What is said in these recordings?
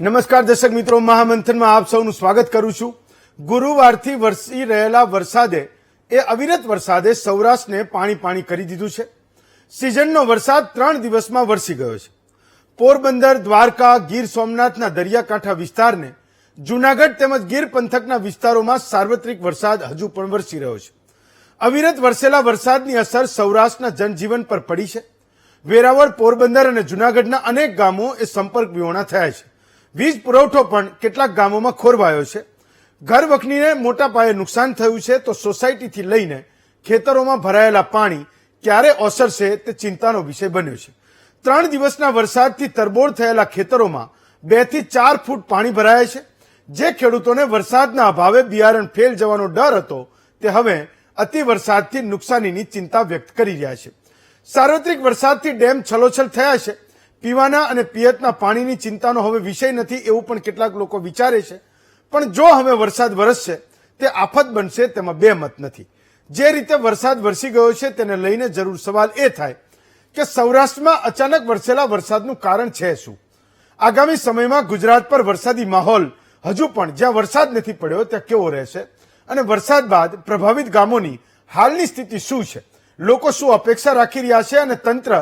નમસ્કાર દર્શક મિત્રો, મહામંથનમાં આપ સૌનું સ્વાગત કરું છું। ગુરુવારથી વરસી રહેલા વરસાદે અવિરત વરસાદે સૌરાષ્ટ્રને પાણી પાણી કરી દીધું છે। સિઝનનો વરસાદ 3 દિવસમાં વરસી ગયો છે। પોરબંદર, દ્વારકા, ગીર સોમનાથના દરિયાકાંઠા વિસ્તારને જૂનાગઢ તેમજ ગીર પંથકના વિસ્તારોમાં સાર્વત્રિક વરસાદ હજુ પણ વરસી રહ્યો છે। અવિરત વરસેલા વરસાદની અસર સૌરાષ્ટ્રના જનજીવન પર પડી છે। વેરાવળ, પોરબંદર અને જૂનાગઢના અનેક ગામો સંપર્ક વિહોણા થયા છે। વીજ પુરવઠો પણ કેટલાક ગામોમાં ખોરવાયો છે। ઘર વખરીને મોટા પાયે નુકસાન થયું છે, તો સોસાયટીથી લઈને ખેતરોમાં ભરાયેલા પાણી ક્યારે ઓસરશે તે ચિંતાનો વિષય બન્યો છે। 3 દિવસના વરસાદથી તરબોળ થયેલા ખેતરોમાં 2 થી 4 ફૂટ પાણી ભરાયા છે। જે ખેડૂતોને વરસાદના અભાવે બિયારણ ફેલ જવાનો ડર હતો, તે હવે અતિ વરસાદથી નુકસાનીની ચિંતા વ્યક્ત કરી રહ્યા છે। સાર્વત્રિક વરસાદથી ડેમ છલોછલ થયા છે। પીવાના અને પિયતના પાણીની ચિંતાનો હવે વિષય નથી એવું પણ કેટલાક લોકો વિચારે છે, પણ જો હવે વરસાદ વરસશે તે આફત બનશે તેમાં બે મત નથી। જે રીતે વરસાદ વરસી ગયો છે તેને લઈને જરૂર સવાલ એ થાય કે સૌરાષ્ટ્રમાં અચાનક વરસેલા વરસાદનું કારણ છે શું? આગામી સમયમાં ગુજરાત પર વરસાદી માહોલ હજુ પણ જ્યાં વરસાદ નથી પડ્યો ત્યાં કેવો રહેશે, અને વરસાદ બાદ પ્રભાવિત ગામોની હાલની સ્થિતિ શું છે? લોકો શું અપેક્ષા રાખી રહ્યા છે અને તંત્ર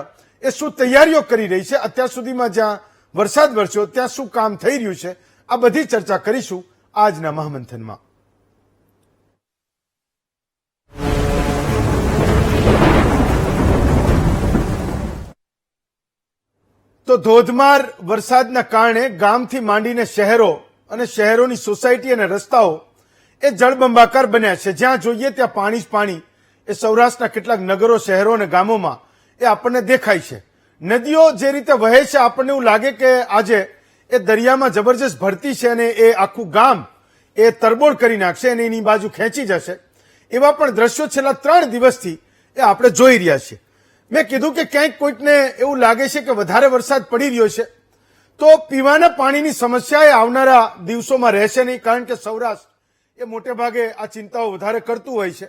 એ શું તૈયારીઓ કરી રહી છે? અત્યાર સુધીમાં જ્યાં વરસાદ વરસ્યો ત્યાં શું કામ થઈ રહ્યું છે? આ બધી ચર્ચા કરીશું આજના મહામંથનમાં। તો ધોધમાર વરસાદના કારણે ગામથી માંડીને શહેરો અને શહેરોની સોસાયટી અને રસ્તાઓ જળબંબાકાર બન્યા છે। જ્યાં જોઈએ ત્યાં પાણી જ પાણી સૌરાષ્ટ્રના કેટલાક નગરો, શહેરો અને ગામોમાં આપણને દેખાય છે। નદીઓ જે રીતે વહે છે આપણને એવું લાગે કે આજે દરિયામાં જબરજસ્ત ભરતી છે અને આખું ગામ તરબોળ કરી નાખશે અને એની બાજુ ખેંચી જશે। એવા પણ દ્રશ્યો છેલ્લા 3 દિવસથી આપણે જોઈ રહ્યા છીએ। મેં કીધું કે ક્યાંક કોઈકને એવું લાગે છે કે વધારે વરસાદ પડી રહ્યો છે તો પીવાના પાણીની સમસ્યા આવનારા દિવસોમાં રહેશે નહીં, કારણ કે સૌરાષ્ટ્ર મોટે ભાગે આ ચિંતાઓ વધારે કરતું હોય છે।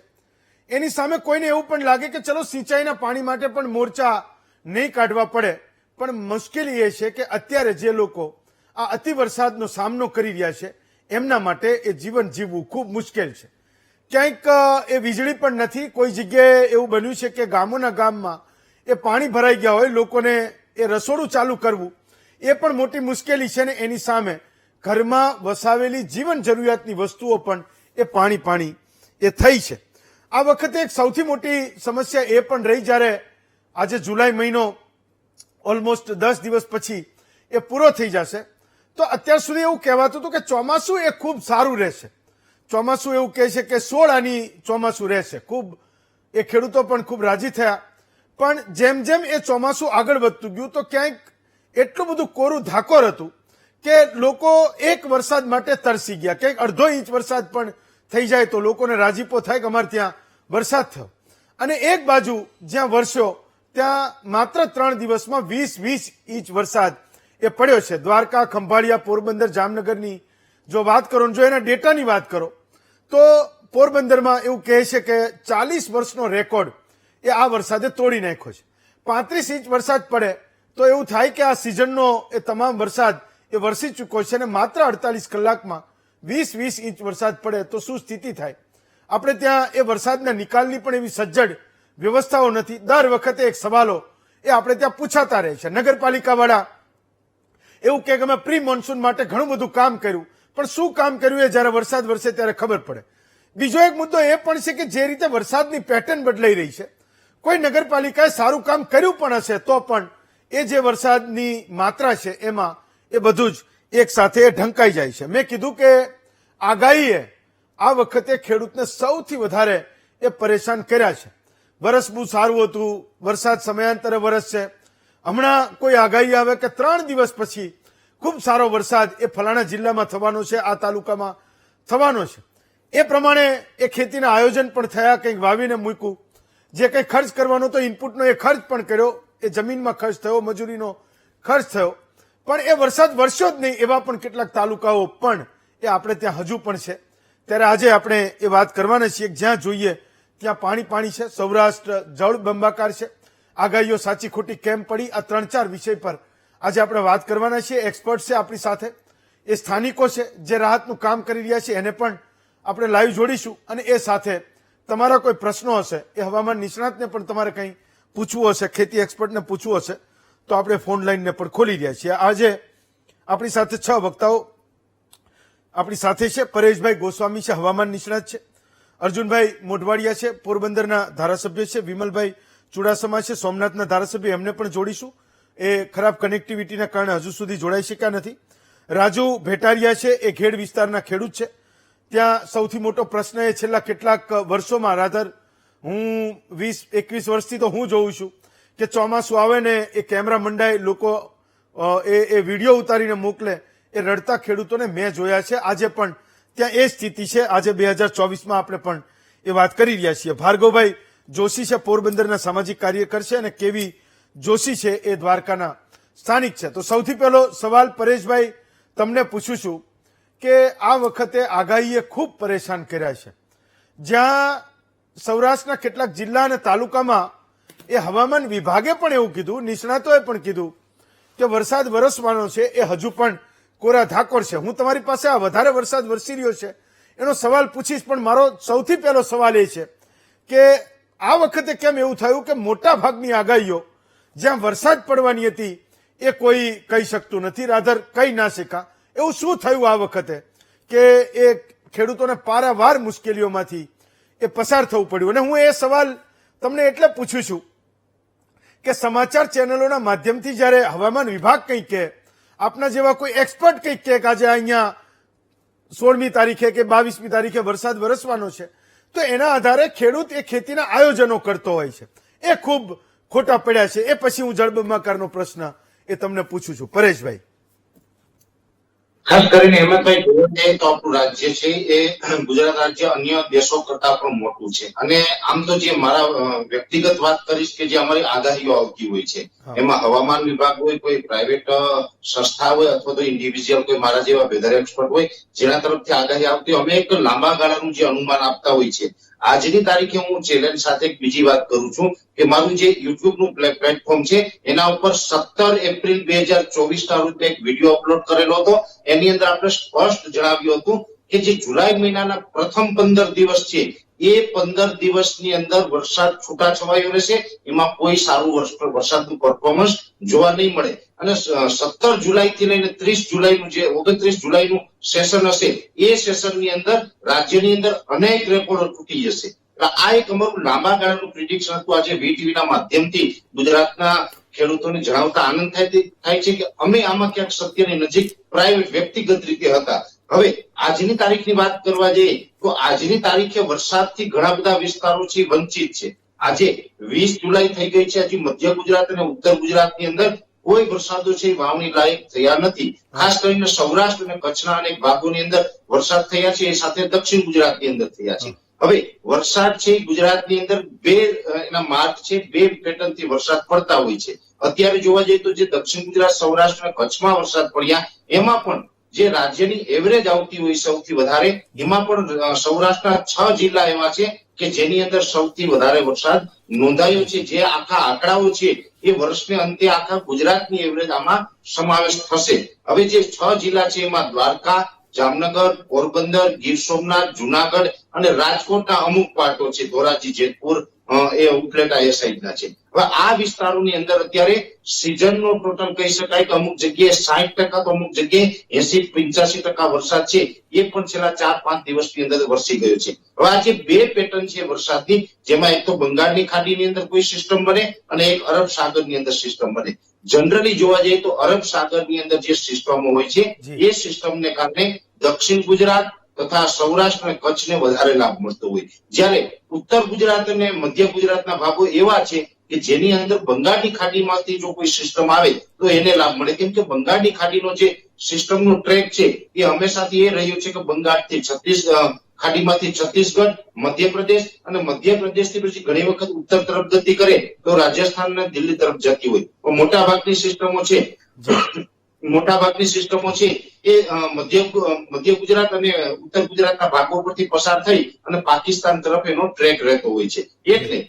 એની સામે કોઈને એવું પણ લાગે કે ચલો સિંચાઈના પાણી માટે પણ મોરચા નહીં કાઢવા પડે, પણ મુશ્કેલી એ છે કે અત્યારે જે લોકો આ અતિ વરસાદનો સામનો કરી રહ્યા છે એમના માટે જીવન જીવવું ખૂબ મુશ્કેલ છે। ક્યાંક વીજળી પણ નથી। કોઈ જગ્યાએ એવું બન્યું છે કે ગામોના ગામમાં પાણી ભરાઈ ગયા હોય, લોકોને રસોડું ચાલુ કરવું એ પણ મોટી મુશ્કેલી છે ને એની સામે ઘરમાં વસાવેલી જીવન જરૂરિયાતની વસ્તુઓ પણ પાણી પાણી થઈ છે। આ વખતે એક સૌથી મોટી સમસ્યા એ પણ રહી, જ્યારે આજે જુલાઈ મહિનો ઓલમોસ્ટ 10 દિવસ પછી પૂરો થઈ જશે, તો અત્યાર સુધી એવું કહેવાતું હતું કે ચોમાસું ખૂબ સારું રહેશે। ચોમાસું એવું કહે છે કે 16 આની ચોમાસું રહેશે। ખૂબ ખેડૂતો પણ ખૂબ રાજી થયા, પણ જેમ જેમ ચોમાસું આગળ વધતું ગયું તો ક્યાંક એટલું બધું કોરું ધાકોર હતું કે લોકો એક વરસાદ માટે તરસી ગયા। ક્યાંક અડધો ઇંચ વરસાદ પણ થઈ જાય તો લોકોને રાજીપો થાય કે અમારે ત્યાં વરસાદ થયો, અને એક બાજુ જ્યાં વરસ્યો ત્યાં માત્ર 3 દિવસમાં 20 ઇંચ વરસાદ પડ્યો છે। દ્વારકા, ખંભાળિયા, પોરબંદર, જામનગરની જો વાત કરો, જો એના ડેટાની વાત કરો તો પોરબંદરમાં એવું કહે છે કે 40 વર્ષનો રેકોર્ડ આ વરસાદે તોડી નાખ્યો છે। 35 ઇંચ વરસાદ પડે તો એવું થાય કે આ સિઝનનો તમામ વરસાદ વરસી ચૂક્યો છે, અને માત્ર 48 કલાકમાં 20 ઇંચ વરસાદ પડે તો શું સ્થિતિ થાય? આપણે ત્યાં વરસાદના નિકાલની પણ એવી સજ્જડ વ્યવસ્થાઓ નથી। દર વખતે એક સવાલો આપણે ત્યાં પૂછાતા રહે છે। નગરપાલિકાવાળા એવું કહે કે અમે પ્રી મોન્સૂન માટે ઘણું બધું કામ કર્યું, પણ શું કામ કર્યું એ જ્યારે વરસાદ વરસે ત્યારે ખબર પડે। બીજો એક મુદ્દો એ પણ છે કે જે રીતે વરસાદની પેટર્ન બદલાઈ રહી છે, કોઈ નગરપાલિકાએ સારું કામ કર્યું પણ હશે તો પણ જે વરસાદની માત્રા છે એમાં બધું જ એક સાથે ઢંકાઈ જાય છે। મેં કીધું કે આગાહીએ આ વખતે ખેડૂતને સૌથી વધારે પરેશાન કર્યા છે। વરસ બહુ સારું હતું, વરસાદ સમયાંતરે વરસશે, હમણાં કોઈ આગાહી આવે કે 3 દિવસ પછી ખૂબ સારો વરસાદ ફલાણા જિલ્લામાં થવાનો છે, આ તાલુકામાં થવાનો છે। એ પ્રમાણે ખેતીના આયોજન પણ થયા, કંઈક વાવીને મૂક્યું, જે કંઈ ખર્ચ કરવાનો તો ઇનપુટનો ખર્ચ પણ કર્યો, જમીનમાં ખર્ચ થયો, મજૂરીનો ખર્ચ થયો, પણ વરસાદ વરસ્યો જ નહીં એવા પણ કેટલાક તાલુકાઓ પણ આપણે ત્યાં હજુ પણ છે। ત્યારે આજે આપણે વાત કરવાના છીએ જ્યાં જોઈએ ત્યાં પાણી પાણી છે। સૌરાષ્ટ્ર જળબંબાકાર છે। આગાહીઓ સાચી ખોટી કેમ પડી, આ 3-4 વિષય પર આજે આપણે વાત કરવાના છીએ। એક્સપર્ટ છે આપણી સાથે। એ સ્થાનિકો છે જે રાહતનું કામ કરી રહ્યા છે એને પણ આપણે લાઈવ જોડીશું, અને એ સાથે તમારા કોઈ પ્રશ્નો હશે, એ હવામાન નિષ્ણાતને પણ તમારે કંઈ પૂછવું હશે, ખેતી એક્સપર્ટને પૂછવું હશે, તો આપણે ફોન લાઈનને પણ ખોલી રહ્યા છીએ. આજે આપણી સાથે 6 વક્તાઓ આપણી સાથે છે. પરેશભાઈ ગોસ્વામી છે, હવામાન નિષ્ણાત છે. અર્જુનભાઈ મોઢવાડિયા છે, પોરબંદરના ધારાસભ્ય છે. વિમલભાઈ ચુડાસમા છે, સોમનાથના ધારાસભ્ય, એમને પણ જોડીશું. એ ખરાબ કનેક્ટિવિટીના કારણે હજુ સુધી જોડાઈ શક્યા નથી. રાજુ ભેટારિયા છે, એ ખેડ વિસ્તારના ખેડૂત છે. ત્યાં સૌથી મોટો પ્રશ્ન એ છેલ્લા કેટલાક વર્ષોમાં, રાધર હું 20-21 વર્ષથી તો હું જોઉં છું કે ચોમાસું આવે ને એ કેમેરા મંડાય, લોકો એ વિડીયો ઉતારીને મોકલે, એ રડતા ખેડૂતોને મેં જોયા છે. આજે પણ ત્યાં એ સ્થિતિ છે. આજે 2024માં આપણે પણ એ વાત કરી રહ્યા છીએ. ભાર્ગવભાઈ જોશી છે, પોરબંદરના સામાજિક કાર્યકર છે, અને કેવી જોશી છે, એ દ્વારકાના સ્થાનિક છે. તો સૌથી પહેલો સવાલ પરેશભાઈ તમને પૂછું છું કે આ વખતે આગાહીએ ખૂબ પરેશાન કર્યા છે. જ્યાં સૌરાષ્ટ્રના કેટલાક જિલ્લા અને તાલુકામાં એ હવામાન વિભાગે પણ એવું કીધું, નિષ્ણાતોએ પણ કીધું કે વરસાદ વરસવાનો છે, એ હજુ પણ કોરા ધાકોર છે. હું તમારી પાસે આ વધારે વરસાદ વરસી રહ્યો છે એનો સવાલ પૂછીશ, પણ મારો સૌથી પહેલો સવાલ એ છે કે આ વખતે કેમ એવું થયું કે મોટા ભાગની આગાહીઓ જ્યાં વરસાદ પડવાની હતી એ કોઈ કહી શકતું નથી, રાધર કહી ના શકા. એવું શું થયું આ વખતે કે એ ખેડૂતોને પારાવાર મુશ્કેલીઓમાંથી એ પસાર થવું પડ્યું? અને હું એ સવાલ તમને એટલે પૂછું છું કે સમાચાર ચેનલોના માધ્યમથી જ્યારે હવામાન વિભાગ કંઈક કહે, આપના જેવા કોઈ એક્સપર્ટ કંઈક કહે કે આજે અહીંયા 16મી તારીખે કે 22મી તારીખે વરસાદ વરસવાનો છે, તો એના આધારે ખેડૂત એ ખેતીના આયોજનો કરતો હોય છે. એ ખૂબ ખોટા પડ્યા છે. એ પછી હું જળબંબાકારનો પ્રશ્ન એ તમને પૂછું છું. પરેશભાઈ, ખાસ કરીને હેમંતભાઈ જોવા જઈએ તો આપણું રાજ્ય છે એ ગુજરાત રાજ્ય અન્ય દેશો કરતા પણ મોટું છે. અને આમ તો જે મારા વ્યક્તિગત વાત કરીશ કે જે અમારી આગાહીઓ આવતી હોય છે એમાં હવામાન વિભાગ હોય, કોઈ પ્રાઇવેટ સંસ્થા હોય, અથવા તો ઇન્ડિવિજ્યુઅલ કોઈ મારા જેવા વેધર એક્સપર્ટ હોય જેના તરફથી આગાહી આવતી, અમે એક લાંબા ગાળાનું જે અનુમાન આપતા હોય છે. આજની તારીખે હું ચેલેન્જ સાથે એક બીજી વાત કરું છું કે મારું જે યુટ્યુબ નું પ્લેટફોર્મ છે એના ઉપર 17 એપ્રિલ 2024 ના રોજ એક વિડીયો અપલોડ કરેલો હતો. એની અંદર આપણે સ્પષ્ટ જણાવ્યું હતું કે જે જુલાઈ મહિનાના પ્રથમ 15 દિવસ છે એ 15 દિવસની અંદર વરસાદ છૂટાછવાયો રહેશે, એમાં કોઈ સારું વરસાદનું પરફોર્મન્સ જોવા નહીં મળે. અને 17 જુલાઈ થી લઈને 30 જુલાઈનું જે 29 જુલાઈનું સેશન હશે એ સેશનની અંદર રાજ્યની અંદર અનેક રેકોર્ડો તૂટી જશે. આ એક અમારું લાંબા ગાળાનું પ્રિડિક્શન હતું. આજે વીટીવી ના માધ્યમથી ગુજરાતના ખેડૂતોને જણાવતા આનંદ થાય છે કે અમે આમાં ક્યાંક સત્યની નજીક પ્રાઇવેટ વ્યક્તિગત રીતે હતા. હવે આજની તારીખની વાત કરવા જઈએ તો આજની તારીખે વરસાદથી ઘણા બધા વિસ્તારો છે વંચિત છે. આજે 20 જુલાઈ થઈ ગઈ છે, હજી મધ્ય ગુજરાત અને ઉત્તર ગુજરાતની અંદર કોઈ વરસાદો છે વાવણી લાયક થયા નથી. ખાસ કરીને સૌરાષ્ટ્ર અને કચ્છના અનેક ભાગોની અંદર વરસાદ થયા છે, એ સાથે દક્ષિણ ગુજરાતની અંદર થયા છે. હવે વરસાદ છે ગુજરાતની અંદર એના માર્ગ છે, બે પેટર્ન થી વરસાદ પડતા હોય છે. અત્યારે જોવા જઈએ તો જે દક્ષિણ ગુજરાત, સૌરાષ્ટ્ર અને કચ્છમાં વરસાદ પડ્યા એમાં પણ જે રાજ્યની એવરેજ આવતી હોય સૌથી વધારે, એમાં પણ સૌરાષ્ટ્રના 6 જિલ્લા એવા છે કે જેની અંદર સૌથી વધારે વરસાદ નોંધાયો છે. જે આખા આંકડાઓ છે એ વર્ષને અંતે આખા ગુજરાતની એવરેજ આમાં સમાવેશ થશે. હવે જે 6 જિલ્લા છે એમાં દ્વારકા, જામનગર, પોરબંદર, ગીર સોમનાથ, જુનાગઢ અને રાજકોટના અમુક પાર્ટો છે, ધોરાજી, જેતપુર, એ ઉપલેટા એ સાઈડના છે. હવે આ વિસ્તારોની અંદર અત્યારે સિઝનનો ટોટલ કહી શકાય કે અમુક જગ્યાએ 60% તો અમુક જગ્યાએ 80-85% વરસાદ છે એ પણ છેલ્લા 4-5 દિવસની અંદર વરસી ગયો છે. હવે આ જે બે પેટર્ન છે વરસાદની, જેમાં એક તો બંગાળની ખાડીની અંદર કોઈ સિસ્ટમ બને અને એક અરબ સાગરની અંદર સિસ્ટમ બને. જનરલી જોવા જઈએ તો અરબ સાગરની અંદર જે સિસ્ટમો હોય છે એ સિસ્ટમને કારણે દક્ષિણ ગુજરાત તથા સૌરાષ્ટ્ર અને કચ્છને વધારે લાભ મળતો હોય, જ્યારે ઉત્તર ગુજરાત અને મધ્ય ગુજરાતના ભાગો એવા છે કે જેની અંદર બંગાળની ખાડીમાંથી જો કોઈ સિસ્ટમ આવે તો એને લાભ મળે. કેમ કે બંગાળની ખાડીનો જે સિસ્ટમનો ટ્રેક છે એ હંમેશાથી એ રહ્યું છે કે બંગાળથી ખાડીમાંથી છત્તીસગઢ, મધ્યપ્રદેશ અને મધ્યપ્રદેશથી પછી ઘણી વખત ઉત્તર તરફ ગતિ કરે તો રાજસ્થાન અને દિલ્હી તરફ જતી હોય. મોટા ભાગની સિસ્ટમો છે એ મધ્ય ગુજરાત અને ઉત્તર ગુજરાતના ભાગો પરથી પસાર થઈ અને પાકિસ્તાન તરફ એનો ટ્રેક રહેતો હોય છે. એટલે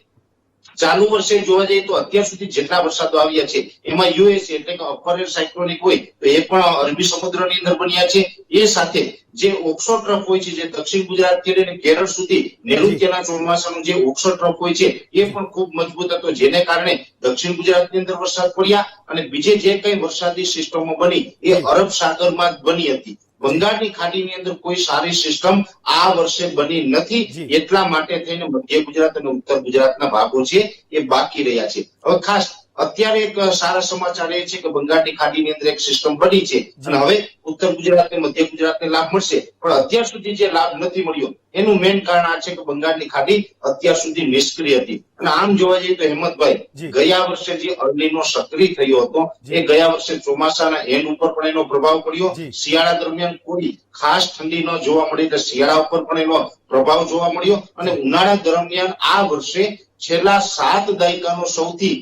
ચાલુ વર્ષે જોવા જઈએ તો અત્યાર સુધી જેટલા વરસાદો આવ્યા છે એમાં યુએસએ એટલે કે અપર એર સાયક્લોનિક હોય તો એ પણ અરબી સમુદ્રની અંદર બન્યા છે. એ સાથે જે ઓક્સો ટ્રફ હોય છે જે દક્ષિણ ગુજરાતથી લઈને કેરળ સુધી નૈઋત્યના ચોમાસાનું જે ઓક્સો ટ્રફ હોય છે એ પણ ખૂબ મજબૂત હતો, જેને કારણે દક્ષિણ ગુજરાતની અંદર વરસાદ પડ્યા અને બીજે જે કઈ વરસાદી સિસ્ટમો બની એ અરબ સાગરમાં જ બની હતી. બંગાળની ખાડીની અંદર કોઈ સારી સિસ્ટમ આ વર્ષે બની નથી, એટલા માટે થઈને મધ્ય ગુજરાત અને ઉત્તર ગુજરાતના ભાગો છે એ બાકી રહ્યા છે. હવે ખાસ અત્યારે એક સારા સમાચાર એ છે કે બંગાળની ખાડીની અંદર એક સિસ્ટમ બની છે અને હવે ઉત્તર ગુજરાત અને મધ્ય ગુજરાતને લાભ મળશે, પણ અત્યાર સુધી જે લાભ નથી મળ્યો એનું મેઇન કારણ આ છે કે બંગાળની ખાડી અત્યાર સુધી નિષ્ક્રિય હતી. અને આમ જોવા જઈએ તો હેમંતભાઈ, ગયા વર્ષે જે અર્લીનો સક્રિય થયો હતો એ ગયા વર્ષે ચોમાસાના એન્ડ ઉપર પણ એનો પ્રભાવ પડ્યો. શિયાળા દરમિયાન કોઈ ખાસ ઠંડી ન જોવા મળી એટલે શિયાળા ઉપર પણ એનો પ્રભાવ જોવા મળ્યો અને ઉનાળા દરમિયાન આ વર્ષે છેલ્લા 7 દાયકાનો સૌથી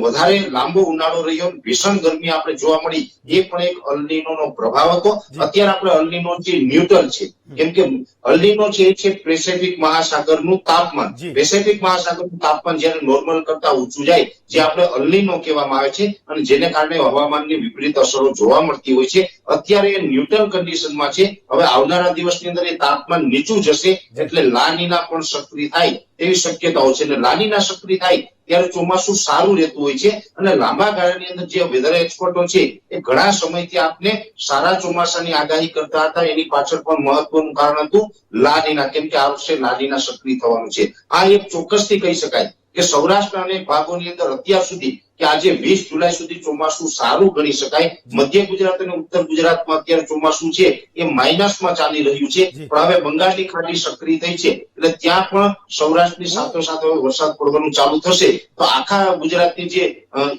વધારે લાંબો ઉનાળો રહ્યો, ભીષણ ગરમી આપણે જોવા મળી, એ પણ એક અલ્નીનોનો પ્રભાવ હતો. અત્યારે આપણે અલ્નીનો જે ન્યુટ્રલ છે, કેમ કે અલ્નીનો છે એ છે પેસિફિક મહાસાગરનું તાપમાન. પેસિફિક મહાસાગરનું તાપમાન જયારે નોર્મલ કરતા ઊંચું જાય જે આપણે અલ્નીનો કહેવામાં આવે છે અને જેને કારણે હવામાનની વિપરીત અસરો જોવા મળતી હોય છે. અત્યારે એ ન્યુટ્રલ કન્ડિશનમાં છે. હવે આવનારા દિવસની અંદર એ તાપમાન નીચું જશે એટલે લાનીના પણ સક્રિય થાય એવી શક્યતાઓ છે. એટલે લાનીના સક્રિય થાય ત્યારે ચોમાસું સારું રહેતું હોય છે અને લાંબા ગાળાની અંદર જે વેધર એક્સપર્ટો છે એ ઘણા સમયથી આપને સારા ચોમાસાની આગાહી કરતા હતા. એની પાછળ પણ મહત્વનું કારણ હતું લાનીના, કેમ કે આ વર્ષે લાનીના સક્રિય થવાનું છે. આ એક ચોક્કસથી કહી શકાય કે સૌરાષ્ટ્રના અનેક ભાગોની અંદર અત્યાર સુધી કે આજે 20 જુલાઈ સુધી ચોમાસું સારું ગણી શકાય. મધ્ય ગુજરાત અને ઉત્તર ગુજરાતમાં અત્યારે ચોમાસું છે એ માઇનસમાં ચાલી રહ્યું છે, પણ હવે બંગાળની ખાડી સક્રિય થઈ છે એટલે ત્યાં પણ સૌરાષ્ટ્રની સાથોસાથ વરસાદ પડવાનું ચાલુ થશે. તો આખા ગુજરાતની જે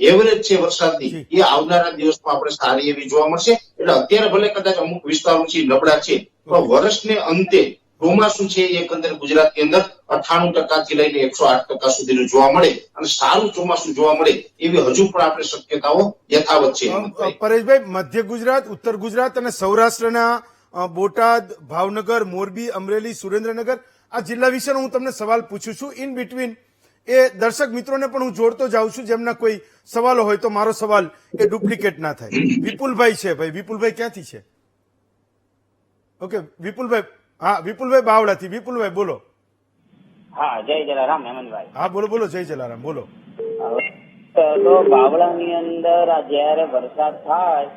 એવરેજ છે વરસાદની એ આવનારા દિવસમાં આપણે સારી એવી જોવા મળશે. એટલે અત્યારે ભલે કદાચ અમુક વિસ્તારો છે નબળા છે, પણ વર્ષને અંતે ચોમાસું છે એ એકંદર ગુજરાતની અંદર 98% થી લઈને 108% સુધીનું જોવા મળે અને સારું ચોમાસું જોવા મળે એવી હજુ પણ આપણે શક્યતાઓ યથાવત છે. પરેશભાઈ, મધ્ય ગુજરાત, ઉત્તર ગુજરાત અને સૌરાષ્ટ્રના બોટાદ, ભાવનગર, મોરબી, અમરેલી, સુરેન્દ્રનગર આ જિલ્લા વિશે હું તમને સવાલ પૂછું છું. ઇન બિટવીન એ દર્શક મિત્રોને પણ હું જોડતો જાઉં છું જેમના કોઈ સવાલો હોય તો મારો સવાલ એ ડુપ્લિકેટ ના થાય. વિપુલભાઈ છે, ભાઈ વિપુલભાઈ ક્યાંથી છે? ઓકે વિપુલભાઈ, હા વિપુલભાઈ બાવળાથી. વિપુલભાઈ બોલો. હા, જય જલારામ હેમંતભાઈ. હા બોલો બોલો, જય જલારામ બોલો. તો બાવળાની અંદર જયારે વરસાદ થાય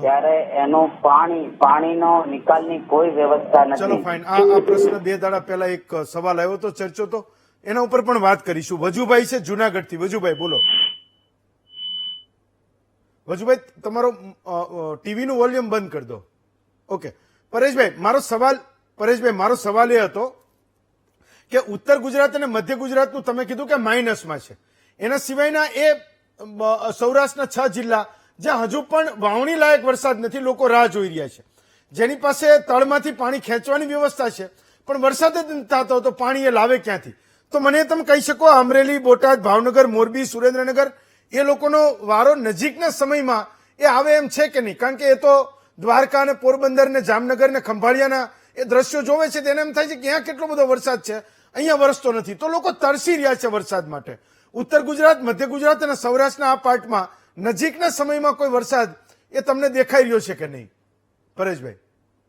ત્યારે એનું પાણીનો નિકાલની કોઈ વ્યવસ્થા નથી. ચલો ફાઇન. આ પ્રશ્ન 2 દાડા પહેલા એક સવાલ આવ્યો તો, ચર્ચો તો એના ઉપર પણ વાત કરીશું. વજુભાઈ છે જુનાગઢથી. વજુભાઈ બોલો. વજુભાઈ તમારો ટીવી નું વોલ્યુમ બંધ કરી દો. ઓકે પરેશભાઈ, મારો સવાલ એ હતો કે ઉત્તર ગુજરાત અને મધ્ય ગુજરાતનું તમે કીધું કે માઇનસમાં છે, એના સિવાયના એ સૌરાષ્ટ્રના 6 જિલ્લા જ્યાં હજુ પણ વાવણી લાયક વરસાદ નથી, લોકો રાહ જોઈ રહ્યા છે, જેની પાસે તળમાંથી પાણી ખેંચવાની વ્યવસ્થા છે પણ વરસાદ જ નથી થતો, તો પાણી એ લાવે ક્યાંથી? તો મને તમે કહી શકો અમરેલી, બોટાદ, ભાવનગર, મોરબી, સુરેન્દ્રનગર એ લોકોનો વારો નજીકના સમયમાં એ આવે એમ છે કે નહીં? કારણ કે એ તો દ્વારકા ને પોરબંદર ને જામનગર ને ખંભાળિયાના એ દ્રશ્યો જોવે છે તેને એમ થાય છે કે ત્યાં કેટલો બધો વરસાદ છે, અહીંયા વરસતો નથી. તો લોકો તરસી રહ્યા છે વરસાદ માટે. ઉત્તર ગુજરાત, મધ્ય ગુજરાત અને સૌરાષ્ટ્રના આ પાર્ટમાં નજીકના સમયમાં કોઈ વરસાદ એ તમને દેખાઈ રહ્યો છે કે નહીં પરેશભાઈ?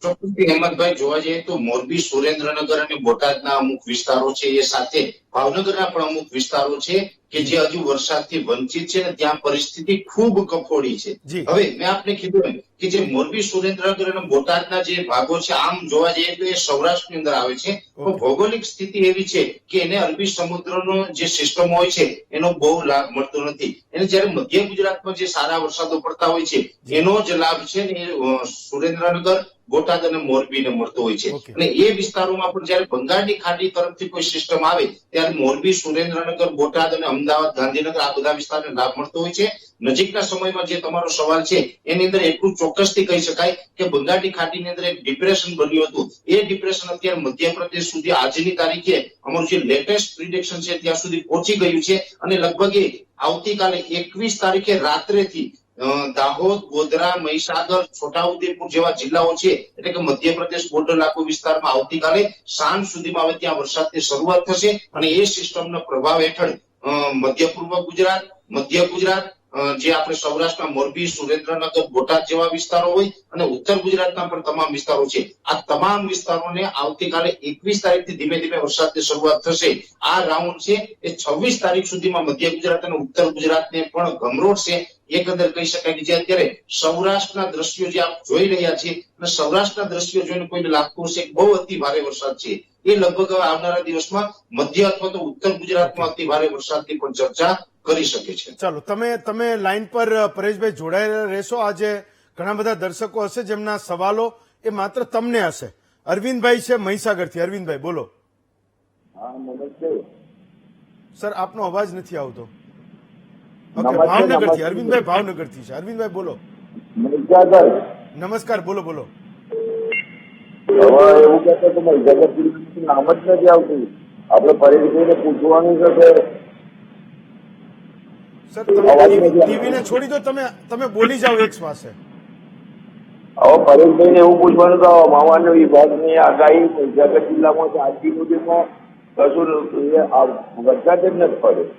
ચોક્કસથી હેમંતભાઈ, જોવા જઈએ તો મોરબી, સુરેન્દ્રનગર અને બોટાદના અમુક વિસ્તારો છે એ સાથે ભાવનગરના પણ અમુક વિસ્તારો છે કે જે હજુ વરસાદથી વંચિત છે ને ત્યાં પરિસ્થિતિ ખૂબ કફોડી છે. હવે મેં આપને કીધું કે જે મોરબી, સુરેન્દ્રનગર અને બોટાદના જે ભાગો છે આમ જોવા જઈએ તો એ સૌરાષ્ટ્રની અંદર આવે છે, પણ ભૌગોલિક સ્થિતિ એવી છે કે એને અરબી સમુદ્રનો જે સિસ્ટમ હોય છે એનો બહુ લાભ મળતો નથી. એને જયારે મધ્ય ગુજરાતમાં જે સારા વરસાદો પડતા હોય છે એનો જ લાભ છે ને એ સુરેન્દ્રનગર, બોટાદ અને મોરબીને મળતો હોય છે. અને એ વિસ્તારોમાં પણ જયારે બંગાળની ખાડી તરફથી કોઈ સિસ્ટમ આવે ત્યારે મોરબી, સુરેન્દ્રનગર, બોટાદ અને અમદાવાદ, ગાંધીનગર આ બધા વિસ્તારને લાભ મળતો હોય છે. નજીકના સમયમાં જે તમારો સવાલ છે એની અંદર એટલું ચોક્કસથી કહી શકાય કે બંગાળની ખાડીની અંદર એક ડિપ્રેશન બન્યું હતું. એ ડિપ્રેશન અત્યારે મધ્યપ્રદેશ સુધી આજની તારીખે અમારું જે લેટેસ્ટ પ્રિડિક્શન છે ત્યાં સુધી પહોંચી ગયું છે અને લગભગ આવતીકાલે 21 તારીખે રાત્રેથી દાહોદ, ગોધરા, મહીસાગર, છોટાઉદેપુર જેવા જિલ્લાઓ છે એટલે કે મધ્યપ્રદેશ બોર્ડર લાગુ વિસ્તારમાં આવતીકાલે સાંજ સુધીમાં હવે ત્યાં વરસાદની શરૂઆત થશે અને એ સિસ્ટમના પ્રભાવ હેઠળ મધ્ય પૂર્વ ગુજરાત, મધ્ય ગુજરાત, જે આપણે સૌરાષ્ટ્રના મોરબી, સુરેન્દ્રનગર, બોટાદ જેવા વિસ્તારો હોય અને ઉત્તર ગુજરાતના પણ તમામ વિસ્તારો છે. આ તમામ વિસ્તારોને આવતીકાલે 21 તારીખથી ધીમે ધીમે વરસાદની શરૂઆત થશે. આ રાઉન્ડ છે એ 26 તારીખ સુધીમાં મધ્ય ગુજરાત અને ઉત્તર ગુજરાતને પણ ગમરોડશે. એકંદર કહી શકાય કે જે અત્યારે સૌરાષ્ટ્રના દ્રશ્યો જે આપ જોઈ રહ્યા છીએ અને સૌરાષ્ટ્રના દ્રશ્યો જોઈને કોઈને લાગતું હશે કે બહુ અતિ ભારે વરસાદ છે, એ લગભગ આવનારા દિવસમાં મધ્ય અથવા તો ઉત્તર ગુજરાતમાં અતિ ભારે વરસાદની પણ ચર્ચા કરી શકે છે. ચાલો, તમે લાઈન પર પરેશભાઈ જોડાયેલા રહેશો. આજે ઘણા બધા દર્શકો હશે જેમના સવાલો એ માત્ર તમને હશે. અરવિંદભાઈ છે મહીસાગરથી. અરવિંદભાઈ બોલો. હા, નમસ્તે. સર આપનો અવાજ નથી આવતો. ઓકે, ભાવનગરથી અરવિંદભાઈ, ભાવનગરથી છે. અરવિંદભાઈ બોલો. નમસ્કાર, બોલો બોલો. હવે એવું કહેતો કે મહીસાગર નામ જ નથી આવતું. આપણે પરેશભાઈને પૂછવાનું છે કે સર તમે ટીવીને છોડી દો, તમે બોલી જાઓ એક શ્વાસે. હવે પરેશભાઈને એવું પૂછવાનું કે હવામાન વિભાગની આગાહી મહીસાગર જિલ્લામાં આજથી સુધીમાં કશું વરસાદ જ નથી પડ્યો.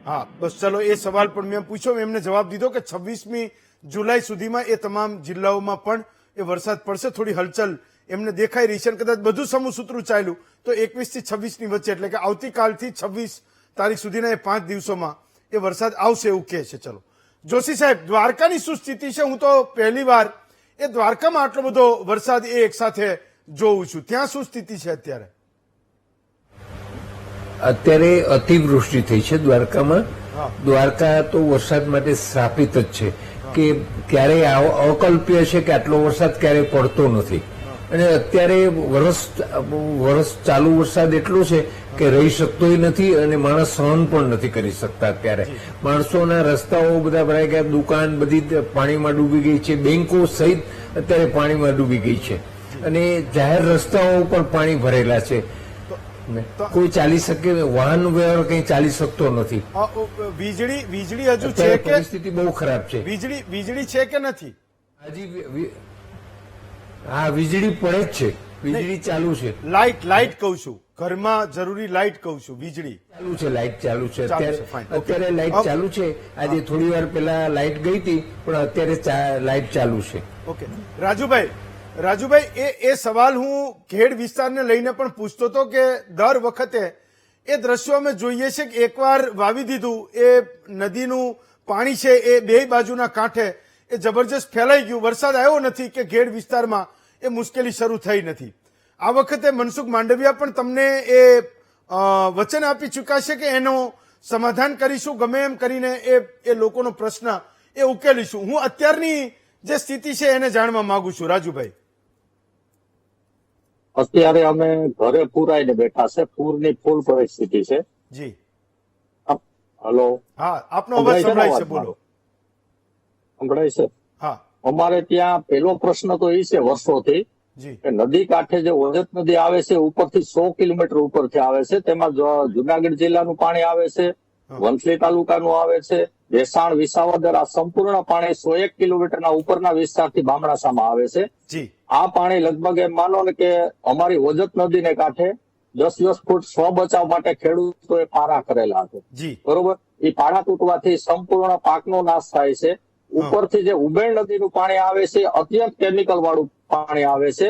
હા બસ ચલો, એ સવાલ પણ મેં પૂછ્યો, એમને જવાબ દીધો કે 26મી જુલાઈ સુધીમાં એ તમામ જિલ્લાઓમાં પણ એ વરસાદ પડશે. થોડી હલચલ એમને દેખાઈ રહી છે અને કદાચ બધું સમસૂત્રું ચાલ્યું તો 21 થી 26ની વચ્ચે, એટલે કે આવતીકાલથી 26 તારીખ સુધીના એ 5 દિવસોમાં એ વરસાદ આવશે એવું કહે છે. ચલો જોશી સાહેબ, દ્વારકાની શું સ્થિતિ છે? હું તો પહેલી વાર એ દ્વારકામાં આટલો બધો વરસાદ એ એક સાથે જોઉં છું. ત્યાં શું સ્થિતિ છે અત્યારે? અત્યારે અતિવૃષ્ટિ થઈ છે દ્વારકામાં. દ્વારકા તો વરસાદ માટે શ્રાપિત જ છે કે ક્યારેય અકલ્પ્ય છે કે આટલો વરસાદ ક્યારેય પડતો નથી. અને અત્યારે વરસ ચાલુ વરસાદ એટલો છે કે રહી શકતોય નથી અને માણસ સહન પણ નથી કરી શકતા. અત્યારે માણસોના રસ્તાઓ બધા ભરાઈ ગયા, દુકાન બધી પાણીમાં ડૂબી ગઈ છે, બેંકો સહિત અત્યારે પાણીમાં ડૂબી ગઈ છે અને જાહેર રસ્તાઓ ઉપર પાણી ભરેલા છે. કોઈ ચાલી શકે, વાહન વ્યવહાર કઈ ચાલી શકતો નથી. વીજળી હજુ છે કે? પરિસ્થિતિ બહુ ખરાબ છે. વીજળી છે કે નથી? હા, વીજળી પડે જ છે, વીજળી ચાલુ છે. લાઇટ કહું છું, ઘરમાં જરૂરી લાઇટ કહું છું. વીજળી ચાલુ છે, લાઇટ ચાલુ છે. fine. અત્યારે લાઇટ ચાલુ છે. આજે થોડી વાર પહેલા લાઇટ ગઈ હતી પણ અત્યારે લાઇટ ચાલુ છે. ઓકે રાજુભાઈ, એ સવાલ હું ખેડ વિસ્તારને લઈને પણ પૂછતો હતો કે દર વખતે એ દ્રશ્યો અમે જોઈએ છે કે એકવાર વાવી દીધું એ નદીનું પાણી છે એ બે બાજુના કાંઠે એ જબરજસ્ત ફેલાઈ ગયું, વરસાદ આવ્યો નથી કે ખેડ વિસ્તારમાં એ મુશ્કેલી શરૂ થઈ નથી. આ વખતે મનસુખ માંડવિયા પણ તમને એ વચન આપી ચૂક્યા છે કે એનું સમાધાન કરીશું, ગમે એમ કરીને એ લોકોનો પ્રશ્ન એ ઉકેલીશું. હું અત્યારની જે સ્થિતિ છે એને જાણવા માંગુ છું રાજુભાઈ. અત્યારે અમે ઘરે પુરાઈને બેઠા છે, પૂરની ફૂલ પરિસ્થિતિ છે. જી હલો, હા, આપનો અવાજ સંભળાય છે, બોલો. સંભળાય છે? હા, અમારે ત્યાં પેલો પ્રશ્ન તો એ છે વર્ષોથી જી કે નદી કાંઠે જે ઓજત નદી આવે છે ઉપરથી 100 કિલોમીટર ઉપરથી આવે છે, તેમાં જુનાગઢ જિલ્લાનું પાણી આવે છે, વંથલી તાલુકાનું આવે છે, ભેસાણ, વિસાવદર, આ સંપૂર્ણ પાણી 101 કિલોમીટરના ઉપરના વિસ્તારથી બામણાસામાં આવે છે. જી આ પાણી લગભગ એમ માનો ને કે અમારી ઓજત નદીને કાંઠે 10-10 ફૂટ સ્વ બચાવ માટે ખેડૂતોએ પારા કરેલા છે. જી બરોબર, એ પાડા તૂટવાથી સંપૂર્ણ પાકનો નાશ થાય છે. ઉપરથી જે ઉબેણ નદીનું પાણી આવે છે, અત્યંત કેમિકલ વાળું પાણી આવે છે.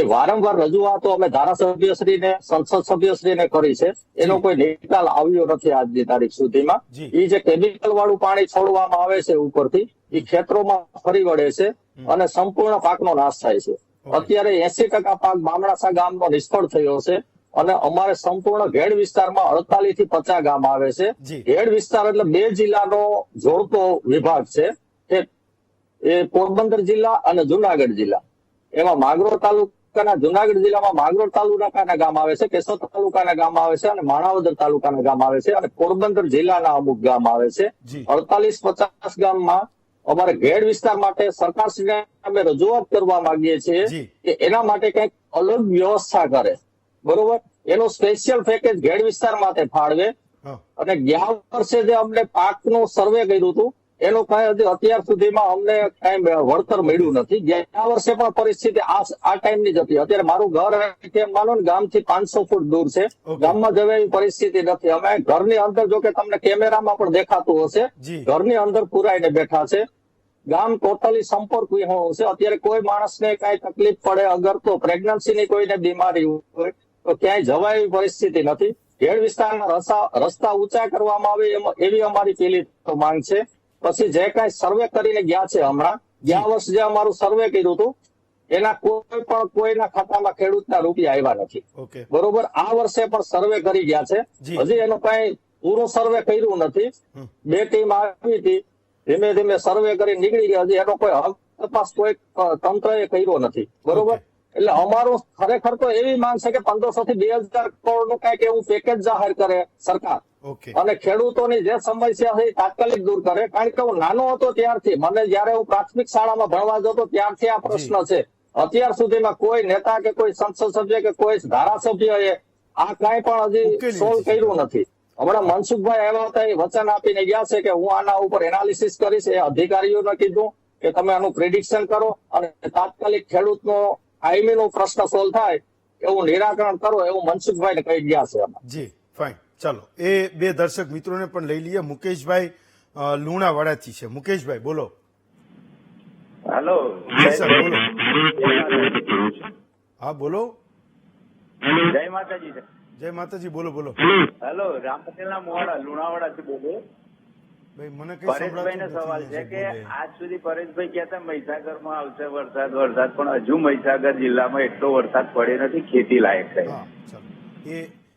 એ વારંવાર રજૂઆતો અમે ધારાસભ્યશ્રીને, સંસદ સભ્યશ્રીને કરી છે, એનો કોઈ નિકાલ આવ્યો નથી આજની તારીખ સુધીમાં. એ જે કેમિકલ વાળું પાણી છોડવામાં આવે છે ઉપરથી, એ ખેતરોમાં ફરી વળે છે અને સંપૂર્ણ પાકનો નાશ થાય છે. અત્યારે 80% પાક બામણાસા ગામનો નિષ્ફળ થયો છે અને અમારે સંપૂર્ણ ઘેડ વિસ્તારમાં 48 થી 50 ગામ આવે છે. ઘેડ વિસ્તાર એટલે 2 જિલ્લાનો જોડતો વિભાગ છે, એ પોરબંદર જિલ્લા અને જુનાગઢ જિલ્લા. એમાં માંગરોળ તાલુકાના, જુનાગઢ જિલ્લામાં માંગરોળ તાલુકાના ગામ આવે છે, કેશોદ તાલુકાના ગામ આવે છે અને માણાવદર તાલુકાના ગામ આવે છે અને પોરબંદર જિલ્લાના અમુક ગામ આવે છે. 48-50 ગામમાં અમારે ઘેડ વિસ્તાર માટે સરકારશ્રીને અમે રજૂઆત કરવા માંગીએ છીએ કે એના માટે કંઈક અલગ વ્યવસ્થા કરે. બરોબર, એનું સ્પેશિયલ પેકેજ ઘેડ વિસ્તાર માટે ફાળવે. અને ગયા વર્ષે જે અમને પાકનું સર્વે કર્યું હતું એનું કાંઈ હજી અત્યાર સુધીમાં અમને કાંઈ વળતર મળ્યું નથી. ગયા વર્ષે પણ પરિસ્થિતિ આ ટાઈમની જ હતી. અત્યારે મારું ઘર કેમ માનો ને ગામથી 500 ફૂટ દૂર છે. ગામમાં જવે એવી પરિસ્થિતિ નથી. અમે ઘરની અંદર, જો કે તમને કેમેરામાં પણ દેખાતું હશે, ઘરની અંદર પુરાઈને બેઠા છે. ગામ ટોટલી સંપર્ક વિહોણું છે. અત્યારે કોઈ માણસને કાંઈ તકલીફ પડે, અગર તો પ્રેગ્નન્સીની કોઈને બીમારી હોય તો ક્યાંય જવાય એવી પરિસ્થિતિ નથી. ઘેડ વિસ્તારના રસ્તા ઊંચા કરવામાં આવે એવી અમારી પેલી તો માંગ છે. પછી જે કાંઈ સર્વે કરીને ગયા છે હમણાં, ગયા વર્ષ જે અમારું સર્વે કર્યું હતું એના કોઈના ખાતામાં ખેડૂતના રૂપિયા આવ્યા નથી. બરોબર, આ વર્ષે પણ સર્વે કરી ગયા છે. હજી એનું કાંઈ પૂરું સર્વે કર્યું નથી. 2 ટીમ આવી હતી, ધીમે ધીમે સર્વે કરી નીકળી ગયા. હજી એનો કોઈ હક તપાસ કોઈ તંત્રએ કર્યો નથી. બરોબર, એટલે અમારું ખરેખર તો એવી માંગ છે કે 1500 થી 2000 કરોડનું કઈક એવું પેકેજ જાહેર કરે સરકાર, અને ખેડૂતોની જે સમસ્યા છે એ તાત્કાલિક દૂર કરે. કારણ કે હું નાનો હતો ત્યારથી, મને જયારે હું પ્રાથમિક શાળામાં ભણવા જતો ત્યારથી આ પ્રશ્ન છે. અત્યાર સુધીમાં કોઈ નેતા કે કોઈ સંસદ સભ્ય કે કોઈ ધારાસભ્યએ આ કાંઈ પણ હજી સોલ્વ કર્યું નથી. હમણાં મનસુખભાઈ આવ્યા હતા, એ વચન આપીને ગયા છે કે હું આના ઉપર એનાલિસિસ કરીશ. એ અધિકારીઓને કીધું કે તમે આનું પ્રિડિક્શન કરો અને તાત્કાલિક ખેડૂતનો કાયમીનો પ્રશ્ન સોલ્વ થાય એવું નિરાકરણ કરો, એવું મનસુખભાઈને કહી ગયા છે. જી ફાઇન, ચાલો એ 2 દર્શક મિત્રોને પણ લઈ લઈએ. મુકેશભાઈ લુણાવાડાથી છે. મુકેશભાઈ બોલો. હેલો સર બોલો. હા બોલો. જય માતાજી. જય માતાજી, બોલો બોલો. હેલો, રામ પટેલના મોવાડા લુણાવાડાથી બોલો. ભાઈ મને કઈ પરેશભાઈ નો સવાલ છે કે આજ સુધી પરેશભાઈ કહેતા મહીસાગરમાં આવશે વરસાદ, પણ હજુ મહીસાગર જિલ્લામાં એટલો વરસાદ પડ્યો નથી ખેતી લાયક છે.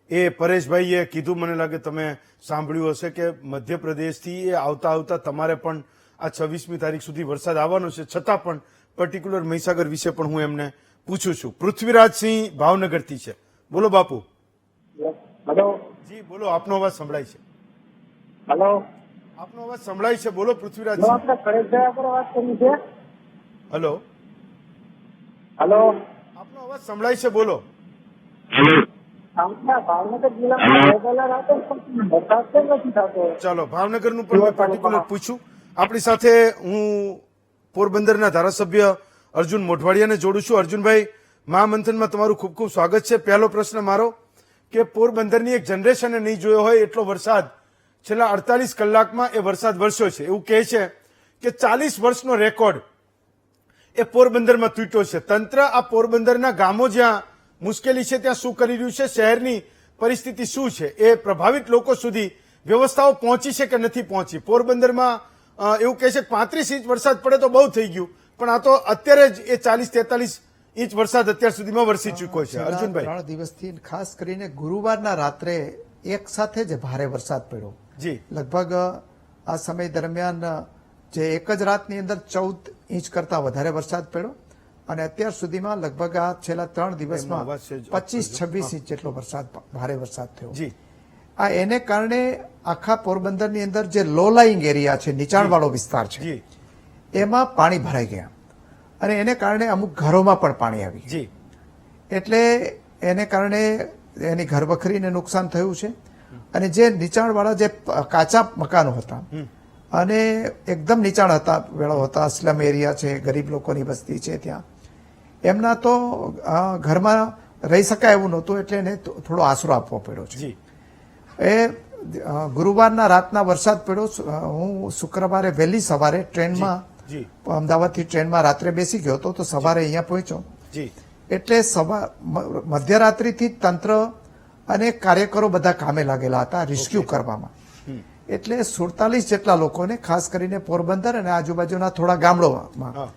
એ પરેશભાઈએ કીધું, મને લાગે તમે સાંભળ્યું હશે કે મધ્યપ્રદેશથી એ આવતા તમારે પણ આ 26મી તારીખ સુધી વરસાદ આવવાનો છે. છતાં પણ પર્ટિક્યુલર મહીસાગર વિશે પણ હું એમને પૂછું છું. પૃથ્વીરાજસિંહ ભાવનગરથી છે. બોલો બાપુ. હેલો જી બોલો, આપનો અવાજ સંભળાય છે. હેલો, આપનો અવાજ સંભળાય છે, બોલો પૃથ્વીરાજ. આપણે પરેશભાઈ આપણે વાત કરવી છે. હેલો હેલો, આપનો અવાજ સંભળાય છે, બોલો. ભાવનગર જિલ્લામાં વરસાદ કેમ નથી થતો? ચાલો, ભાવનગરનું પણ મેં પર્ટિક્યુલર પૂછ્યું. આપણી સાથે હું પોરબંદરના ધારાસભ્ય અર્જુન મોઢવાડિયાને જોડું છું. અર્જુનભાઈ, મહામંથનમાં તમારું ખૂબ ખૂબ સ્વાગત છે. પહેલો પ્રશ્ન મારો કે પોરબંદરની એક જનરેશને નહીં જોયો હોય એટલો વરસાદ છેલ્લા 48 કલાકમાં એ વરસાદ વરસ્યો છે. એવું કહે છે કે 40 વર્ષનો રેકોર્ડ એ પોરબંદરમાં તૂટ્યો છે. તંત્ર આ પોરબંદરના ગામો જ્યાં મુશ્કેલી છે ત્યાં શું કરી રહ્યું છે? શહેરની પરિસ્થિતિ શું છે? એ પ્રભાવિત લોકો સુધી વ્યવસ્થાઓ પહોંચી છે કે નથી પહોંચી? પોરબંદરમાં એવું કહે છે કે 35 ઇંચ વરસાદ પડે તો બહુ થઈ ગયું, પણ આ તો અત્યારે જ એ 40-43 ઇંચ વરસાદ અત્યાર સુધીમાં વરસી ચૂક્યો છે. અર્જુનભાઈ, 3 દિવસથી ખાસ કરીને ગુરુવારના રાત્રે એક સાથે જ ભારે વરસાદ પડ્યો. જી, લગભગ આ સમય દરમિયાન જે એક જ રાતની અંદર 14 ઇંચ કરતા વધારે વરસાદ પડ્યો, અને અત્યાર સુધીમાં લગભગ આ છેલ્લા 3 દિવસમાં 25-26 ઇંચ જેટલો વરસાદ, ભારે વરસાદ થયો. જી, આ એને કારણે આખા પોરબંદરની અંદર જે લો લાઇંગ એરિયા છે, નીચાણવાળો વિસ્તાર છે, એમાં પાણી ભરાઈ ગયા, અને એને કારણે અમુક ઘરોમાં પણ પાણી આવી ગયા. એટલે એને કારણે એની ઘરવખરીને નુકસાન થયું છે. અને જે નીચાણવાળા જે કાચા મકાનો હતા અને એકદમ નીચાણ હતા, વેળો હતા, સ્લમ એરિયા છે, ગરીબ લોકોની વસ્તી છે, ત્યાં એમના તો ઘરમાં રહી શકાય એવું નહોતું, એટલે એને થોડો આશરો આપવો પડ્યો છે. એ ગુરુવારના રાતના વરસાદ પડ્યો. હું શુક્રવારે વહેલી સવારે ટ્રેનમાં, અમદાવાદથી ટ્રેનમાં રાત્રે બેસી ગયો હતો, તો સવારે અહીંયા પહોંચ્યો. એટલે મધ્યરાત્રિથી તંત્ર અને કાર્યકરો બધા કામે લાગેલા હતા રેસ્ક્યુ કરવામાં. એટલે 47 જેટલા લોકોને, ખાસ કરીને પોરબંદર અને આજુબાજુના થોડા ગામડોમાં,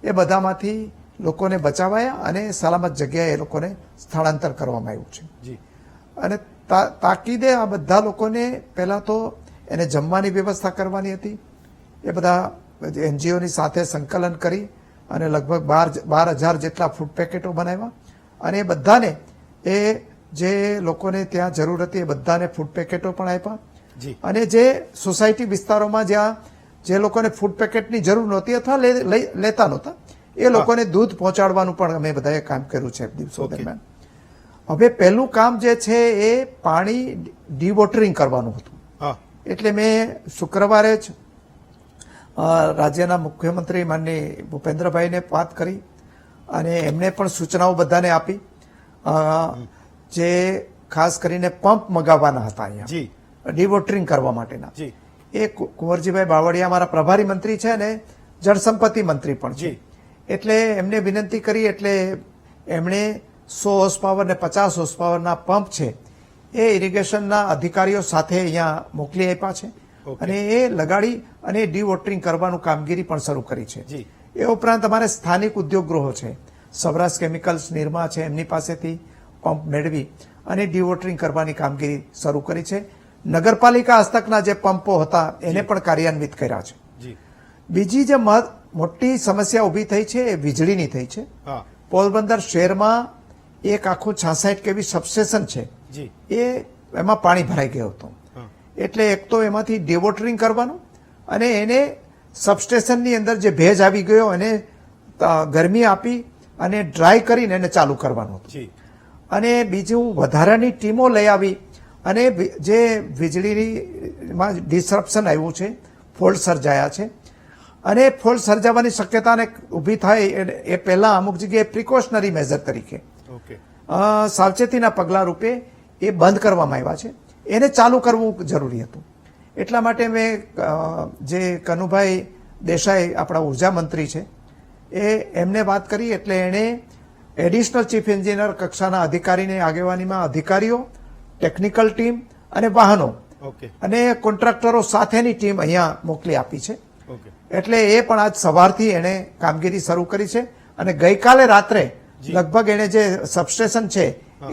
એ બધામાંથી લોકોને બચાવાયા અને સલામત જગ્યાએ એ લોકોને સ્થળાંતર કરવામાં આવ્યું છે. અને તાકીદે આ બધા લોકોને પહેલા તો એને જમવાની વ્યવસ્થા કરવાની હતી. એ બધા એનજીઓની સાથે સંકલન કરી અને લગભગ 12,000 જેટલા ફૂડ પેકેટો બનાવ્યા, અને એ બધાને, એ જે લોકોને ત્યાં જરૂર હતી એ બધાને ફૂડ પેકેટો પણ આપ્યા. અને જે સોસાયટી વિસ્તારોમાં જ્યાં જે લોકોને ફૂડ પેકેટની જરૂર નહોતી અથવા લેતા નહોતા, એ લોકોને દૂધ પહોંચાડવાનું પણ અમે બધાએ કામ કર્યું છે દિવસો દરમિયાન. હવે પહેલું કામ જે છે એ પાણી ડીવોટરિંગ કરવાનું હતું. એટલે મેં શુક્રવારે જ રાજ્યના મુખ્યમંત્રી માનની ભૂપેન્દ્રભાઈને વાત કરી અને એમને પણ સૂચનાઓ બધાને આપી, જે ખાસ કરીને પંપ મગાવવાના હતા અહીંયા ડિવોટરિંગ કરવા માટેના. એ કુંવરજીભાઈ બાવળિયા મારા પ્રભારી મંત્રી છે અને જળસંપત્તિ મંત્રી પણ છે, એટલે એમને વિનંતી કરી એટલે એમણે 100 હોર્સ પાવર ને 50 હોર્સ પાવરના પંપ છે એ ઇરિગેશનના અધિકારીઓ સાથે અહીંયા મોકલી આપ્યા છે અને એ લગાડી અને ડિવોટરિંગ કરવાનું કામગીરી પણ શરૂ કરી છે. એ ઉપરાંત અમારે સ્થાનિક ઉદ્યોગ ગૃહો છે, સૌરાષ્ટ્ર કેમિકલ્સ, નિરમા છે, એમની પાસેથી પંપ મેળવી અને ડિવોટરિંગ કરવાની કામગીરી શરૂ કરી છે. નગરપાલિકા હસ્તકના જે પંપો હતા એને પણ કાર્યાન્વિત કર્યા છે. બીજી જે મોટી સમસ્યા ઉભી થઈ છે એ વીજળીની થઈ છે. પોરબંદર શહેરમાં એક આખું 66 kV સબસ્ટેશન છે, એ એમાં પાણી ભરાઈ ગયું હતું. એટલે એક તો એમાંથી ડિવોટરિંગ કરવાનું અને એને સબસ્ટેશનની અંદર જે ભેજ આવી ગયો એને ગરમી આપી અને ડ્રાય કરીને એને ચાલુ કરવાનું હતું. અને બીજું વધારાની ટીમો લઈ આવી અને જે વીજળીમાં ડિસરપ્શન આવ્યું છે, ફોલ્ટ સર્જાયા છે અને ફોલ્ટ સર્જાવાની શક્યતાને ઊભી થાય એ પહેલા અમુક જગ્યાએ પ્રિકોશનરી મેઝર તરીકે સાવચેતીના પગલા રૂપે એ બંધ કરવામાં આવ્યા છે, એને ચાલુ કરવું જરૂરી હતું. એટલા માટે મેં જે કનુભાઈ દેસાઈ આપણા ઉર્જા મંત્રી છે એમને વાત કરી, એટલે એણે એડિશનલ ચીફ એન્જિનિયર કક્ષાના અધિકારીની આગેવાનીમાં અધિકારીઓ, ટેકનિકલ ટીમ અને વાહનો અને કોન્ટ્રાક્ટરો સાથેની ટીમ અહીંયા મોકલી આપી છે. એટલે એ પણ આજ સવારથી એણે કામગીરી શરૂ કરી છે અને ગઈકાલે રાત્રે લગભગ એને જે સબસ્ટેશન છે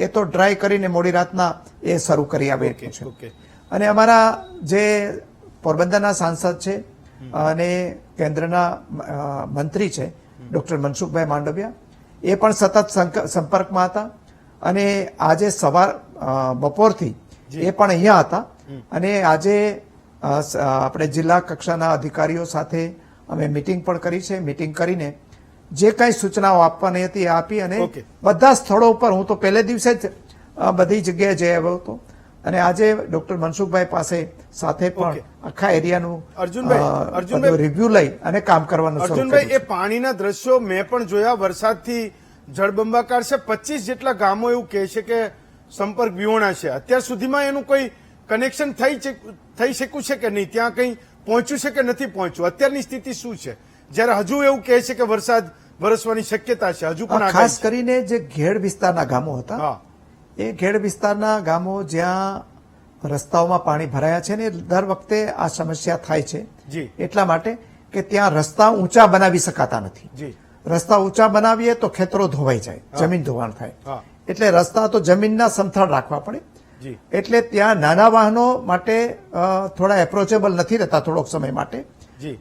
એ તો ડ્રાય કરીને મોડી રાતના એ શરૂ કરી આવે છે. અને અમારા જે પોરબંદરના સાંસદ છે અને કેન્દ્રના મંત્રી છે ડોક્ટર મનસુખભાઈ માંડવિયા, એ પણ સતત સંપર્કમાં હતા અને આજે બપોરથી એ પણ અહીંયા હતા અને આજે આપણે જિલ્લા કક્ષાના અધિકારીઓ સાથે અમે મિટિંગ પણ કરી છે. મિટિંગ કરીને જે કઈ સૂચનાઓ આપવાની હતી એ આપી અને બધા સ્થળો ઉપર હું તો પહેલે દિવસે જ બધી જગ્યાએ જઈ આવ્યો હતો અને આજે ડોક્ટર મનસુખભાઈ પાસે સાથે પણ આખા એરિયાનું રિવ્યુ લઈ અને કામ કરવાનું શરૂ કર્યું. અર્જુનભાઈ, એ પાણીના દ્રશ્યો મેં પણ જોયા, વરસાદથી જળબંબાકાર છે. 25 જેટલા ગામો એવું કહે છે કે સંપર્ક વિહોણા છે. અત્યાર સુધીમાં એનું કોઈ કનેક્શન થઈ શક્યું છે કે નહીં? ત્યાં કંઈ પહોંચ્યું છે કે નથી પહોંચ્યું? અત્યારની સ્થિતિ શું છે, જ્યારે હજુ એવું કહે છે કે વરસાદ વરસવાની શક્યતા છે? હજુ પણ ખાસ કરીને જે ઘેડ વિસ્તારના ગામો હતા, એ ઘેડ વિસ્તારના ગામો જ્યાં રસ્તાઓમાં પાણી ભરાયા છે ને દર વખતે આ સમસ્યા થાય છે એટલા માટે કે ત્યાં રસ્તા ઊંચા બનાવી શકાતા નથી. રસ્તા ઊંચા બનાવીએ તો ખેતરો ધોવાઈ જાય, જમીન ધોવાણ થાય, એટલે રસ્તા તો જમીનના સમથળ રાખવા પડે. એટલે ત્યાં નાના વાહનો માટે થોડા એપ્રોચેબલ નથી રહેતા થોડોક સમય માટે,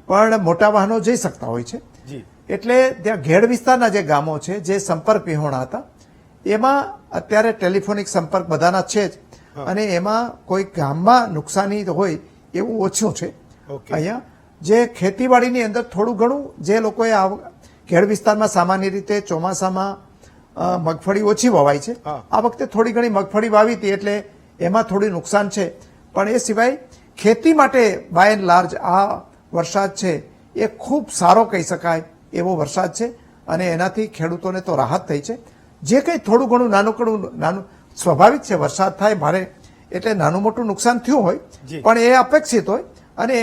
પણ મોટા વાહનો જઈ શકતા હોય છે. એટલે ત્યાં ઘેડ વિસ્તારના જે ગામો છે જે સંપર્ક વિહોણા હતા એમાં અત્યારે ટેલિફોનિક સંપર્ક બધાના છે જ અને એમાં કોઈ ગામમાં નુકસાની હોય એવું ઓછું છે. અહીંયા જે ખેતીવાડીની અંદર થોડું ઘણું જે લોકોએ ઘેડ વિસ્તારમાં સામાન્ય રીતે ચોમાસામાં મગફળી ઓછી વવાય છે, આ વખતે થોડી ઘણી મગફળી વાવી હતી એટલે એમાં થોડું નુકસાન છે. પણ એ સિવાય ખેતી માટે બાય એન્ડ લાર્જ આ વરસાદ છે એ ખૂબ સારો કહી શકાય એવો વરસાદ છે અને એનાથી ખેડૂતોને તો રાહત થઈ છે. જે કંઈ થોડું ઘણું નાનું સ્વાભાવિક છે, વરસાદ થાય ભારે એટલે નાનું મોટું નુકસાન થયું હોય પણ એ અપેક્ષિત હોય અને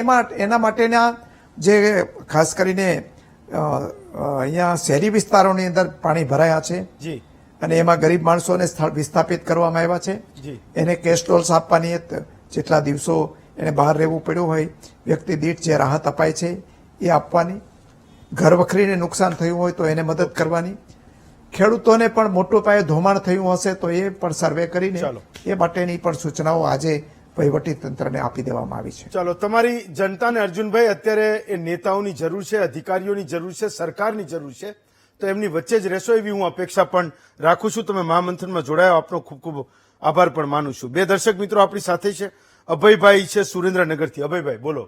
એના માટેના જે ખાસ કરીને અહીંયા શહેરી વિસ્તારોની અંદર પાણી ભરાયા છે અને એમાં ગરીબ માણસોને વિસ્થાપિત કરવામાં આવ્યા છે. એને કેશ ડોલ્સ આપવાની, જેટલા દિવસો એને બહાર રહેવું પડ્યું હોય વ્યક્તિ દીઠ જે રાહત અપાય છે એ આપવાની, ઘર વખરીને નુકસાન થયું હોય તો એને મદદ કરવાની, ખેડૂતોને પણ મોટું પાયે ધોવાણ થયું હશે તો એ પણ સર્વે કરીને એ માટેની પણ સૂચનાઓ આજે વહીવટી તંત્રને આપી દેવામાં આવી છે. ચાલો, તમારી જનતાને અર્જુનભાઈ અત્યારે એ નેતાઓની જરૂર છે, અધિકારીઓની જરૂર છે, સરકારની જરૂર છે, તો એમની વચ્ચે જ રહેશો એવી હું અપેક્ષા પણ રાખું છું. તમે મહામંથનમાં જોડાયો, આપનો ખૂબ ખૂબ આભાર પણ માનું છું. બે દર્શક મિત્રો આપણી સાથે છે, અભયભાઈ છે સુરેન્દ્રનગરથી. અભયભાઈ બોલો.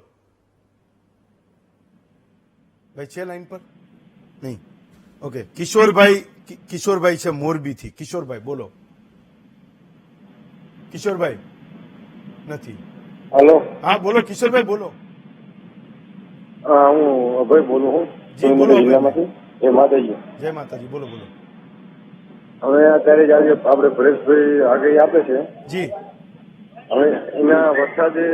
ભાઈ છે લાઈન પર? નહીં. ઓકે. કિશોરભાઈ છે મોરબીથી. કિશોરભાઈ બોલો. કિશોરભાઈ નથી. હેલો. હા બોલો કિશોરભાઈ બોલો. હું અભય બોલું છું જી, બોલો, અભય. જિલ્લામાંથી. એ માતાજી જય માતાજી, બોલો બોલો. હવે અત્યારે જે આજે આપણે પરેશભાઈ આગાહી આપે છે, જી હવે એના વરસાદે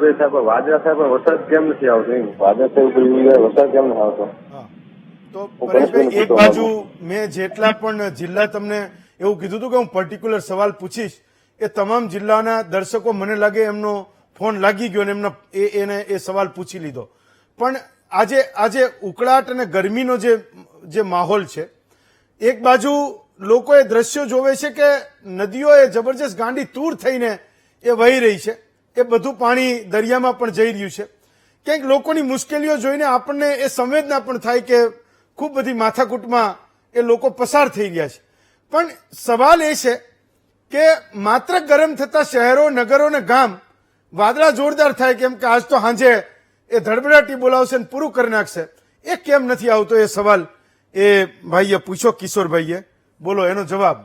ભાઈ સાહેબ વાદળા સાહેબ વરસાદ કેમ નથી આવતો? એમ વાદળા સાહેબ વરસાદ કેમ નથી આવતો? હા, તો પરેશભાઈ, એક બાજુ મેં જેટલા પણ જિલ્લા તમને એવું કીધું હતું કે હું પર્ટિક્યુલર સવાલ પૂછીશ, એ તમામ જિલ્લાના દર્શકો મને લાગે એમનો ફોન લાગી ગયો અને એને એ સવાલ પૂછી લીધો. પણ આજે ઉકળાટ અને ગરમીનો જે માહોલ છે, એક બાજુ લોકો એ દ્રશ્યો જોવે છે કે નદીઓ એ જબરજસ્ત ગાંડી તૂર થઈને એ વહી રહી છે, એ બધું પાણી દરિયામાં પણ જઈ રહ્યું છે. ક્યાંક લોકોની મુશ્કેલીઓ જોઈને આપણને એ સંવેદના પણ થાય કે ખૂબ બધી માથાકૂટમાં એ લોકો પસાર થઈ ગયા છે. પણ સવાલ એ છે કે માત્ર ગરમ થતા શહેરો, નગરો ને ગામ વાદળા જોરદાર થાય કેમ કે આજ તો સાંજે એ ધડબડાટી બોલાવશે ને પૂરું કરી નાખશે, એ કેમ નથી આવતો? એ સવાલ એ ભાઈએ પૂછ્યો, કિશોરભાઈએ. બોલો એનો જવાબ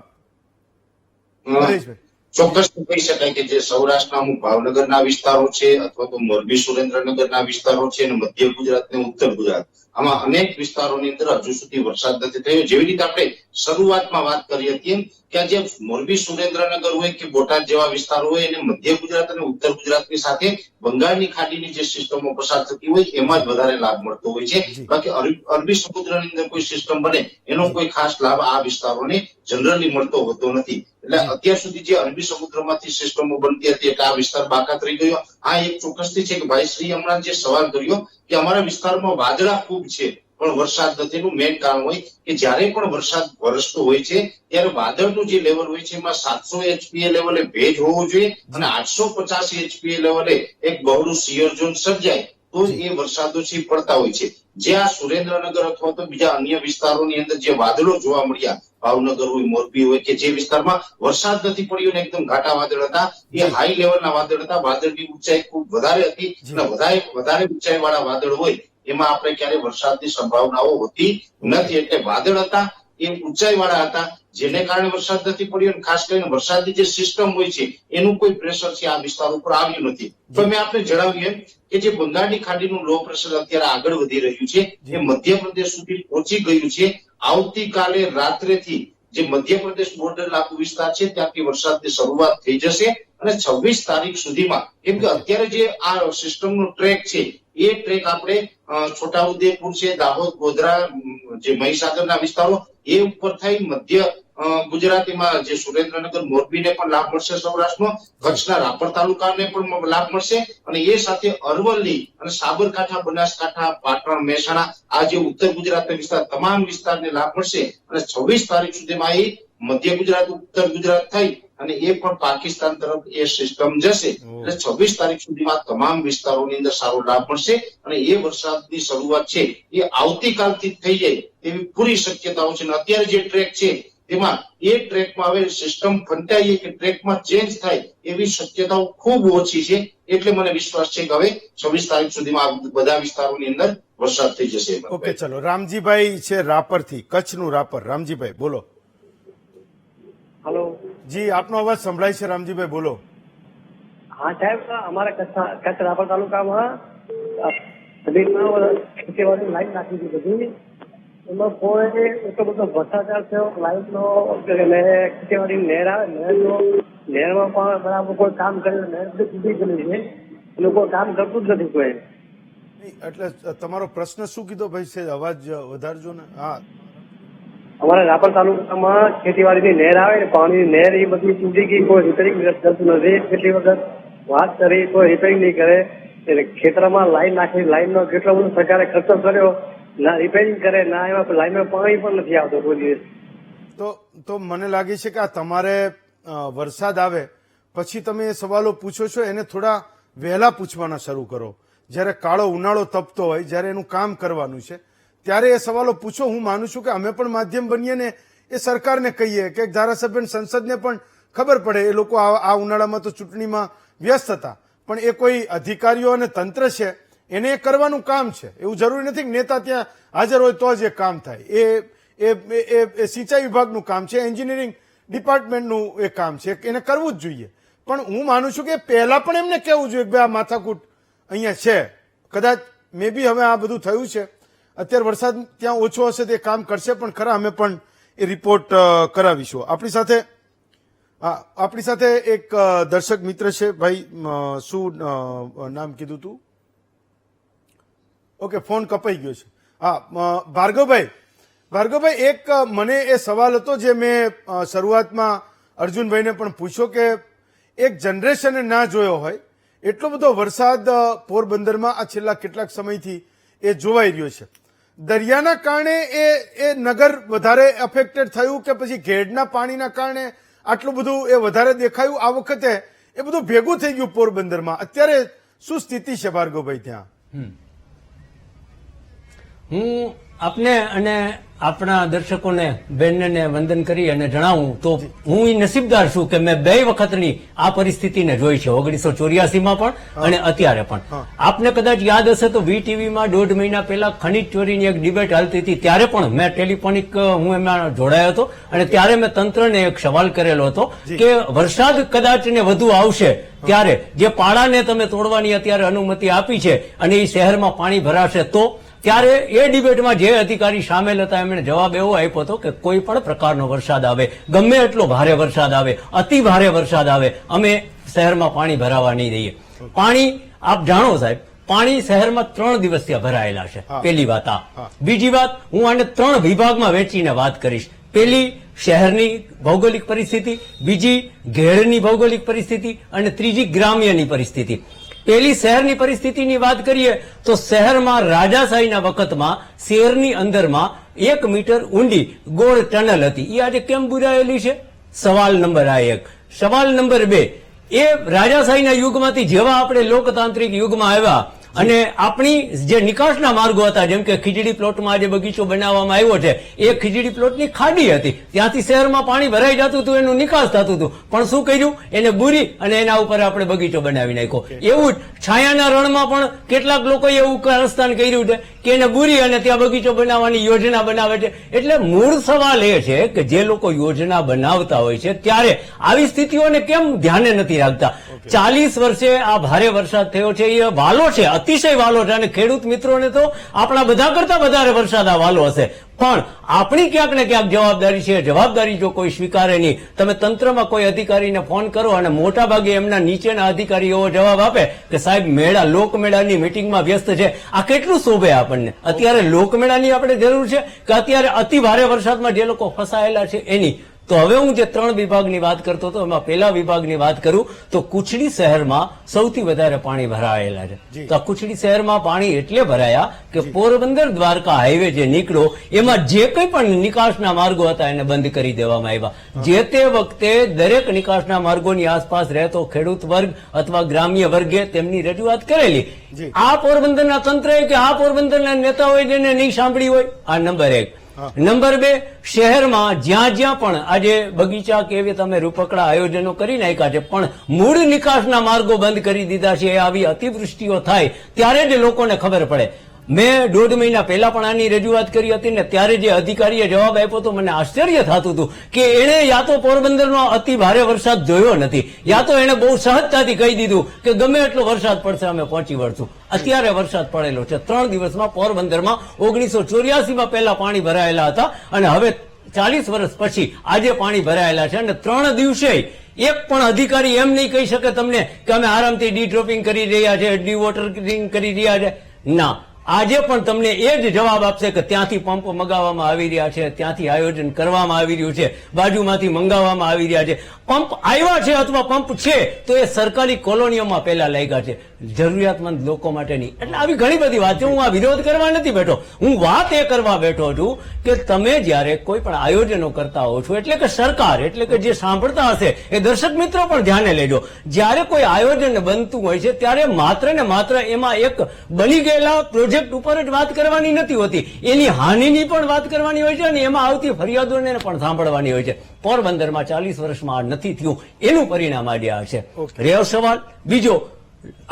પરેશભાઈ. ચોક્કસ કહી શકાય કે જે સૌરાષ્ટ્રના અમુક ભાવનગરના વિસ્તારો છે અથવા તો મોરબી સુરેન્દ્રનગરના વિસ્તારો છે અને મધ્ય ગુજરાત અને ઉત્તર ગુજરાત, આમાં અનેક વિસ્તારોની અંદર હજુ સુધી વરસાદ નથી થયો. જેવી રીતે આપણે શરૂઆતમાં વાત કરી હતી એમ કે જે મોરબી સુરેન્દ્રનગર હોય કે બોટાદ જેવા વિસ્તારો હોય એને મધ્ય ગુજરાત અને ઉત્તર ગુજરાતની સાથે બંગાળની ખાડીની જે સિસ્ટમો પસાર થતી હોય એમાં જ વધારે લાભ મળતો હોય છે. બાકી અરબી સમુદ્રની અંદર કોઈ સિસ્ટમ બને એનો કોઈ ખાસ લાભ આ વિસ્તારોને જનરલી મળતો હોતો નથી. એટલે અત્યાર સુધી જે અરબી સમુદ્રમાંથી સિસ્ટમો બનતી હતી એટલે આ વિસ્તાર બાકાત રહી ગયો. આ એક ચોક્કસથી છે કે ભાઈ શ્રી હમણાં જે સવાલ કર્યો કે અમારા વિસ્તારમાં વાદળા ખૂબ છે પણ વરસાદ નથી, એનું મેઇન કારણ હોય કે જ્યારે પણ વરસાદ વરસતો હોય છે ત્યારે વાદળનું જે લેવલ હોય છે એમાં 700 HPA લેવલે ભેજ હોવો જોઈએ અને 850 HPA લેવલે એક બહોળું શિયર ઝોન સર્જાય તો જ એ વરસાદો છે પડતા હોય છે. જે આ સુરેન્દ્રનગર અથવા તો બીજા અન્ય વિસ્તારોની અંદર જે વાદળો જોવા મળ્યા, ભાવનગર હોય, મોરબી હોય કે જે વિસ્તારમાં વરસાદ નથી પડ્યો ને એકદમ ઘાટા વાદળ હતા, એ હાઈ લેવલના વાદળ હતા. વાદળની ઊંચાઈ ખૂબ વધારે હતી અને વધારે ઊંચાઈ વાળા વાદળ હોય એમાં આપણે ક્યારે વરસાદની સંભાવનાઓ હોતી નથી. એટલે વાદળ હતા એ ઊંચાઈ વાળા હતા જેને કારણે વરસાદ નથી પડ્યો અને ખાસ કરીને વરસાદની જે સિસ્ટમ હોય છે એનું કોઈ પ્રેશર છે આ વિસ્તાર ઉપર આવ્યું નથી. તો મેં આપણે જણાવ્યું એમ કે જે બંગાળની ખાડીનું લો પ્રેશર અત્યારે આગળ વધી રહ્યું છે એ મધ્યપ્રદેશ સુધી પહોંચી ગયું છે. આવતીકાલે રાત્રેથી જે મધ્યપ્રદેશ બોર્ડર લાગુ વિસ્તાર છે ત્યાંથી વરસાદની શરૂઆત થઈ જશે અને 26 તારીખ સુધીમાં, કેમ કે અત્યારે જે આ સિસ્ટમનો ટ્રેક છે એ ટ્રેક આપણે છોટાઉદેપુર છે, દાહોદ, ગોધરા, જે મહીસાગરના વિસ્તારો એ ઉપર થઈ મધ્ય ગુજરાતીમાં જે સુરેન્દ્રનગર, મોરબીને પણ લાભ મળશે, સૌરાષ્ટ્રમાં કચ્છના રાપર તાલુકાને પણ લાભ મળશે અને એ સાથે અરવલ્લી અને સાબરકાંઠા, બનાસકાંઠા, પાટણ, મહેસાણા આ જે ઉત્તર ગુજરાતના વિસ્તાર તમામ વિસ્તારને લાભ મળશે અને 26 તારીખ સુધીમાં એ મધ્ય ગુજરાત, ઉત્તર ગુજરાત થઈ અને એ પણ પાકિસ્તાન તરફ એ સિસ્ટમ જશે. એટલે 26 તારીખ સુધીમાં તમામ વિસ્તારોની અંદર સારો લાભ મળશે અને એ વરસાદની શરૂઆત છે એ આવતીકાલથી થઈ જાય તેવી પૂરી શક્યતાઓ છે. અત્યારે જે ટ્રેક છે તેમાં એ ટ્રેકમાં હવે સિસ્ટમ ફંટાઈએ કે ટ્રેકમાં ચેન્જ થાય એવી શક્યતાઓ ખૂબ ઓછી છે. એટલે મને વિશ્વાસ છે કે હવે 26 તારીખ સુધીમાં બધા વિસ્તારોની અંદર વરસાદ થઈ જશે. ઓકે, ચલો. રામજીભાઈ છે રાપરથી, કચ્છનું રાપર. રામજીભાઈ બોલો. હેલો જી, આપનો અવાજ સંભળાય છે. રામજીભાઈ બોલો. હા સાહેબ, અમારા કચ્છ રાપર તાલુકામાં ખેતીવાડી લાઈન નાખી હતી બધી, એમાં કોઈ એટલો બધો ભ્રષ્ટાચાર થયો લાઈનનો. ખેતીવાડી નહેર આવે, નહેરમાં પણ બરાબર કોઈ કામ કર્યું, નહેર બધી તૂટી ગયેલી છે, એ લોકો કામ કરતું જ નથી કોઈ. એટલે તમારો પ્રશ્ન શું કીધો ભાઈ? છે અવાજ વધારજો ને. હા, અમારા રાપર તાલુકામાં ખેતીવાડીની નહેર આવે ને, પાણીની નહેર એ બધી તૂટી ગઈ, કોઈ રિપેરિંગ કરતું નથી. કેટલી વખત વાત કરી, કોઈ રિપેરિંગ નહીં કરે. એટલે ખેતરમાં લાઈન નાખી, લાઈનનો કેટલો બધો સરકારે ખર્ચો કર્યો, ના રિપેરિંગ કરે ના એમાં લાઈનમાં પાણી પણ નથી આવતો કોઈ દિવસ. તો મને લાગે છે કે આ તમારે વરસાદ આવે પછી તમે એ સવાલો પૂછો છો એને થોડા વહેલા પૂછવાના શરૂ કરો. જ્યારે કાળો ઉનાળો તપતો હોય, જ્યારે એનું કામ કરવાનું છે ત્યારે એ સવાલો પૂછો. હું માનું છું કે અમે પણ માધ્યમ બનીએ ને એ સરકારને કહીએ કે ધારાસભ્ય, સંસદને પણ ખબર પડે. એ લોકો આ ઉનાળામાં તો ચૂંટણીમાં વ્યસ્ત હતા, પણ એ કોઈ અધિકારીઓ અને તંત્ર છે એને એ કરવાનું કામ છે. એવું જરૂરી નથી કે નેતા ત્યાં હાજર હોય તો જ એ કામ થાય. એ સિંચાઈ વિભાગનું કામ છે, એન્જિનિયરિંગ ડિપાર્ટમેન્ટનું એ કામ છે, એને કરવું જ જોઈએ. પણ હું માનું છું કે પહેલા પણ એમને કહેવું જોઈએ કે આ માથાકૂટ અહીંયા છે. કદાચ મે બી હવે આ બધું થયું છે, અત્યારે વરસાદ ત્યાં ઓછો હશે તે કામ કરશે પણ ખરા, અમે પણ એ રિપોર્ટ કરાવીશું. આપણી સાથે એક દર્શક મિત્ર છે. ભાઈ શું નામ કીધું તું? ઓકે, ફોન કપાઈ ગયો છે. હા, ભાર્ગવભાઈ એક મને એ સવાલ હતો જે મેં શરૂઆતમાં અર્જુનભાઈને પણ પૂછ્યો કે એક જનરેશને ના જોયો હોય એટલો બધો વરસાદ પોરબંદરમાં આ છેલ્લા કેટલાક સમયથી એ જોવાઈ રહ્યો છે. દરિયાના કારણે એ નગર વધારે અફેક્ટેડ થયું કે પછી ઘેડના પાણીના કારણે આટલું બધું એ વધારે દેખાયું? આ વખતે એ બધું ભેગું થઈ ગયું પોરબંદરમાં. અત્યારે શું સ્થિતિ છે ભાર્ગવભાઈ ત્યાં? હું આપને અને આપણા દર્શકોને બેનને વંદન કરી અને જણાવું તો હું નસીબદાર છું કે મેં 2 વખતની આ પરિસ્થિતિને જોઈ છે, 1984માં પણ અને અત્યારે પણ. આપને કદાચ યાદ હશે તો VTVમાં 1.5 મહિના પહેલા ખનીજ ચોરીની એક ડિબેટ હાલતી હતી, ત્યારે પણ મેં ટેલિફોનિક હું એમાં જોડાયો હતો અને ત્યારે મેં તંત્રને એક સવાલ કરેલો હતો કે વરસાદ કદાચ ને વધુ આવશે ત્યારે જે પાળાને તમે તોડવાની અત્યારે અનુમતિ આપી છે અને એ શહેરમાં પાણી ભરાશે તો ત્યારે એ ડિબેટમાં જે અધિકારી સામેલ હતા એમણે જવાબ એવો આપ્યો હતો કે કોઈ પણ પ્રકારનો વરસાદ આવે, ગમે એટલો ભારે વરસાદ આવે, અતિ ભારે વરસાદ આવે, અમે શહેરમાં પાણી ભરાવા નહીં દઈએ. પાણી આપ જાણો સાહેબ, પાણી શહેરમાં 3 દિવસ ત્યાં ભરાયેલા છે. પહેલી વાત આ. બીજી વાત, હું આને 3 વિભાગમાં વહેંચીને વાત કરીશ. પહેલી શહેરની ભૌગોલિક પરિસ્થિતિ, બીજી ઘેડની ભૌગોલિક પરિસ્થિતિ અને ત્રીજી ગ્રામ્યની પરિસ્થિતિ. પહેલી શહેરની પરિસ્થિતિની વાત કરીએ તો શહેરમાં રાજાશાહીના વખતમાં શહેરની અંદરમાં 1 મીટર ઊંડી ગોળ ટનલ હતી. એ આજે કેમ બુરાયેલી છે? સવાલ નંબર આ એક. સવાલ નંબર 2, એ રાજાશાહીના યુગમાંથી જેવા આપણે લોકતાંત્રિક યુગમાં આવ્યા અને આપણી જે નિકાસના માર્ગો હતા, જેમ કે ખીજડી પ્લોટમાં જે બગીચો બનાવવામાં આવ્યો છે, એ ખીજડી પ્લોટની ખાડી હતી, ત્યાંથી શહેરમાં પાણી ભરાઈ જતું હતું, એનું નિકાસ થતું હતું. પણ શું કર્યું? એને બુરી અને એના ઉપર આપણે બગીચો બનાવી નાખ્યો. એવું જ છાયાના રણમાં પણ કેટલાક લોકોએ એવું કારસ્તાન કર્યું છે કે એને બુરી અને ત્યાં બગીચો બનાવવાની યોજના બનાવે છે. એટલે મૂળ સવાલ એ છે કે જે લોકો યોજના બનાવતા હોય છે ત્યારે આવી સ્થિતિઓને કેમ ધ્યાને નથી રાખતા? 40 વર્ષે આ ભારે વરસાદ થયો છે, એ વાલો છે, અતિશય વાલો છે અને ખેડૂત મિત્રોને તો આપણા બધા કરતા વધારે વરસાદ આ વાલો હશે. પણ આપણી ક્યાંક ને ક્યાંક જવાબદારી છે. જવાબદારી જો કોઈ સ્વીકારે નહીં, તમે તંત્રમાં કોઈ અધિકારીને ફોન કરો અને મોટા ભાગે એમના નીચેના અધિકારી એવો જવાબ આપે કે સાહેબ લોકમેળાની મિટિંગમાં વ્યસ્ત છે. આ કેટલું શોભે આપણને? અત્યારે લોકમેળાની આપણે જરૂર છે કે અત્યારે અતિ ભારે વરસાદમાં જે લોકો ફસાયેલા છે એની? તો હવે હું જે 3 વિભાગની વાત કરતો હતો એમાં પહેલા વિભાગની વાત કરું તો કુચડી શહેરમાં સૌથી વધારે પાણી ભરાયેલા છે. તો આ કુચડી શહેરમાં પાણી એટલે ભરાયા કે પોરબંદર દ્વારકા હાઈવે જે નીકળ્યો એમાં જે કંઈ પણ નિકાસના માર્ગો હતા એને બંધ કરી દેવામાં આવ્યા. જે તે વખતે દરેક નિકાસના માર્ગોની આસપાસ રહેતો ખેડૂત વર્ગ અથવા ગ્રામ્ય વર્ગે તેમની રજૂઆત કરેલી. આ પોરબંદરના તંત્રએ કે આ પોરબંદરના નેતાઓએ જેને નહીં સાંભળી હોય. આ નંબર 1. નંબર 2, શહેરમાં જ્યાં જ્યાં પણ આજે બગીચા કે એવી તમે રૂપકડા આયોજનો કરી નાખ્યા છે પણ મૂળ નિકાસના માર્ગો બંધ કરી દીધા છે. આવી અતિવૃષ્ટિઓ થાય ત્યારે જ લોકોને ખબર પડે. મેં 1.5 મહિના પહેલા પણ આની રજૂઆત કરી હતી ને ત્યારે જે અધિકારીએ જવાબ આપ્યો તો મને આશ્ચર્ય થતું હતું કે એણે યા તો પોરબંદરનો અતિ ભારે વરસાદ જોયો નથી, યા તો એણે બહુ સહજતાથી કહી દીધું કે ગમે એટલો વરસાદ પડશે અમે પહોંચી વળશું. અત્યારે વરસાદ પડેલો છે 3 દિવસમાં પોરબંદરમાં. 1984માં પહેલા પાણી ભરાયેલા હતા અને હવે 40 વર્ષ પછી આજે પાણી ભરાયેલા છે અને 3 દિવસે એક પણ અધિકારી એમ નહીં કહી શકે તમને કે અમે આરામથી ડી-ડ્રોપિંગ કરી રહ્યા છે, ડી-વોટરિંગ કરી રહ્યા છે. ના, આજે પણ તમને એ જ જવાબ આપશે કે ત્યાંથી પંપ મંગાવવામાં આવી રહ્યા છે, ત્યાંથી આયોજન કરવામાં આવી રહ્યું છે, બાજુમાંથી મંગાવવામાં આવી રહ્યા છે. પંપ આવ્યા છે અથવા પંપ છે તો એ સરકારી કોલોનીઓમાં પહેલા લાગ્યા છે, જરૂરિયાતમંદ લોકો માટે નહીં. એટલે આવી ઘણી બધી વાત છે. હું આ વિરોધ કરવા નથી બેઠો, હું વાત એ કરવા બેઠો છું કે તમે જયારે કોઈ પણ આયોજનો કરતા હો છો, એટલે કે સરકાર, એટલે કે જે સાંભળતા હશે એ દર્શક મિત્રો પણ ધ્યાને લેજો, જયારે કોઈ આયોજન બનતું હોય છે ત્યારે માત્ર ને માત્ર એમાં એક બની ગયેલા પ્રોજેક્ટ ઉપર જ વાત કરવાની નથી હોતી, એની હાનિની પણ વાત કરવાની હોય છે અને એમાં આવતી ફરિયાદોને પણ સાંભળવાની હોય છે. પોરબંદરમાં 40 વર્ષમાં નથી થયું, એનું પરિણામ આજે આ છે. રહ્યો સવાલ બીજો,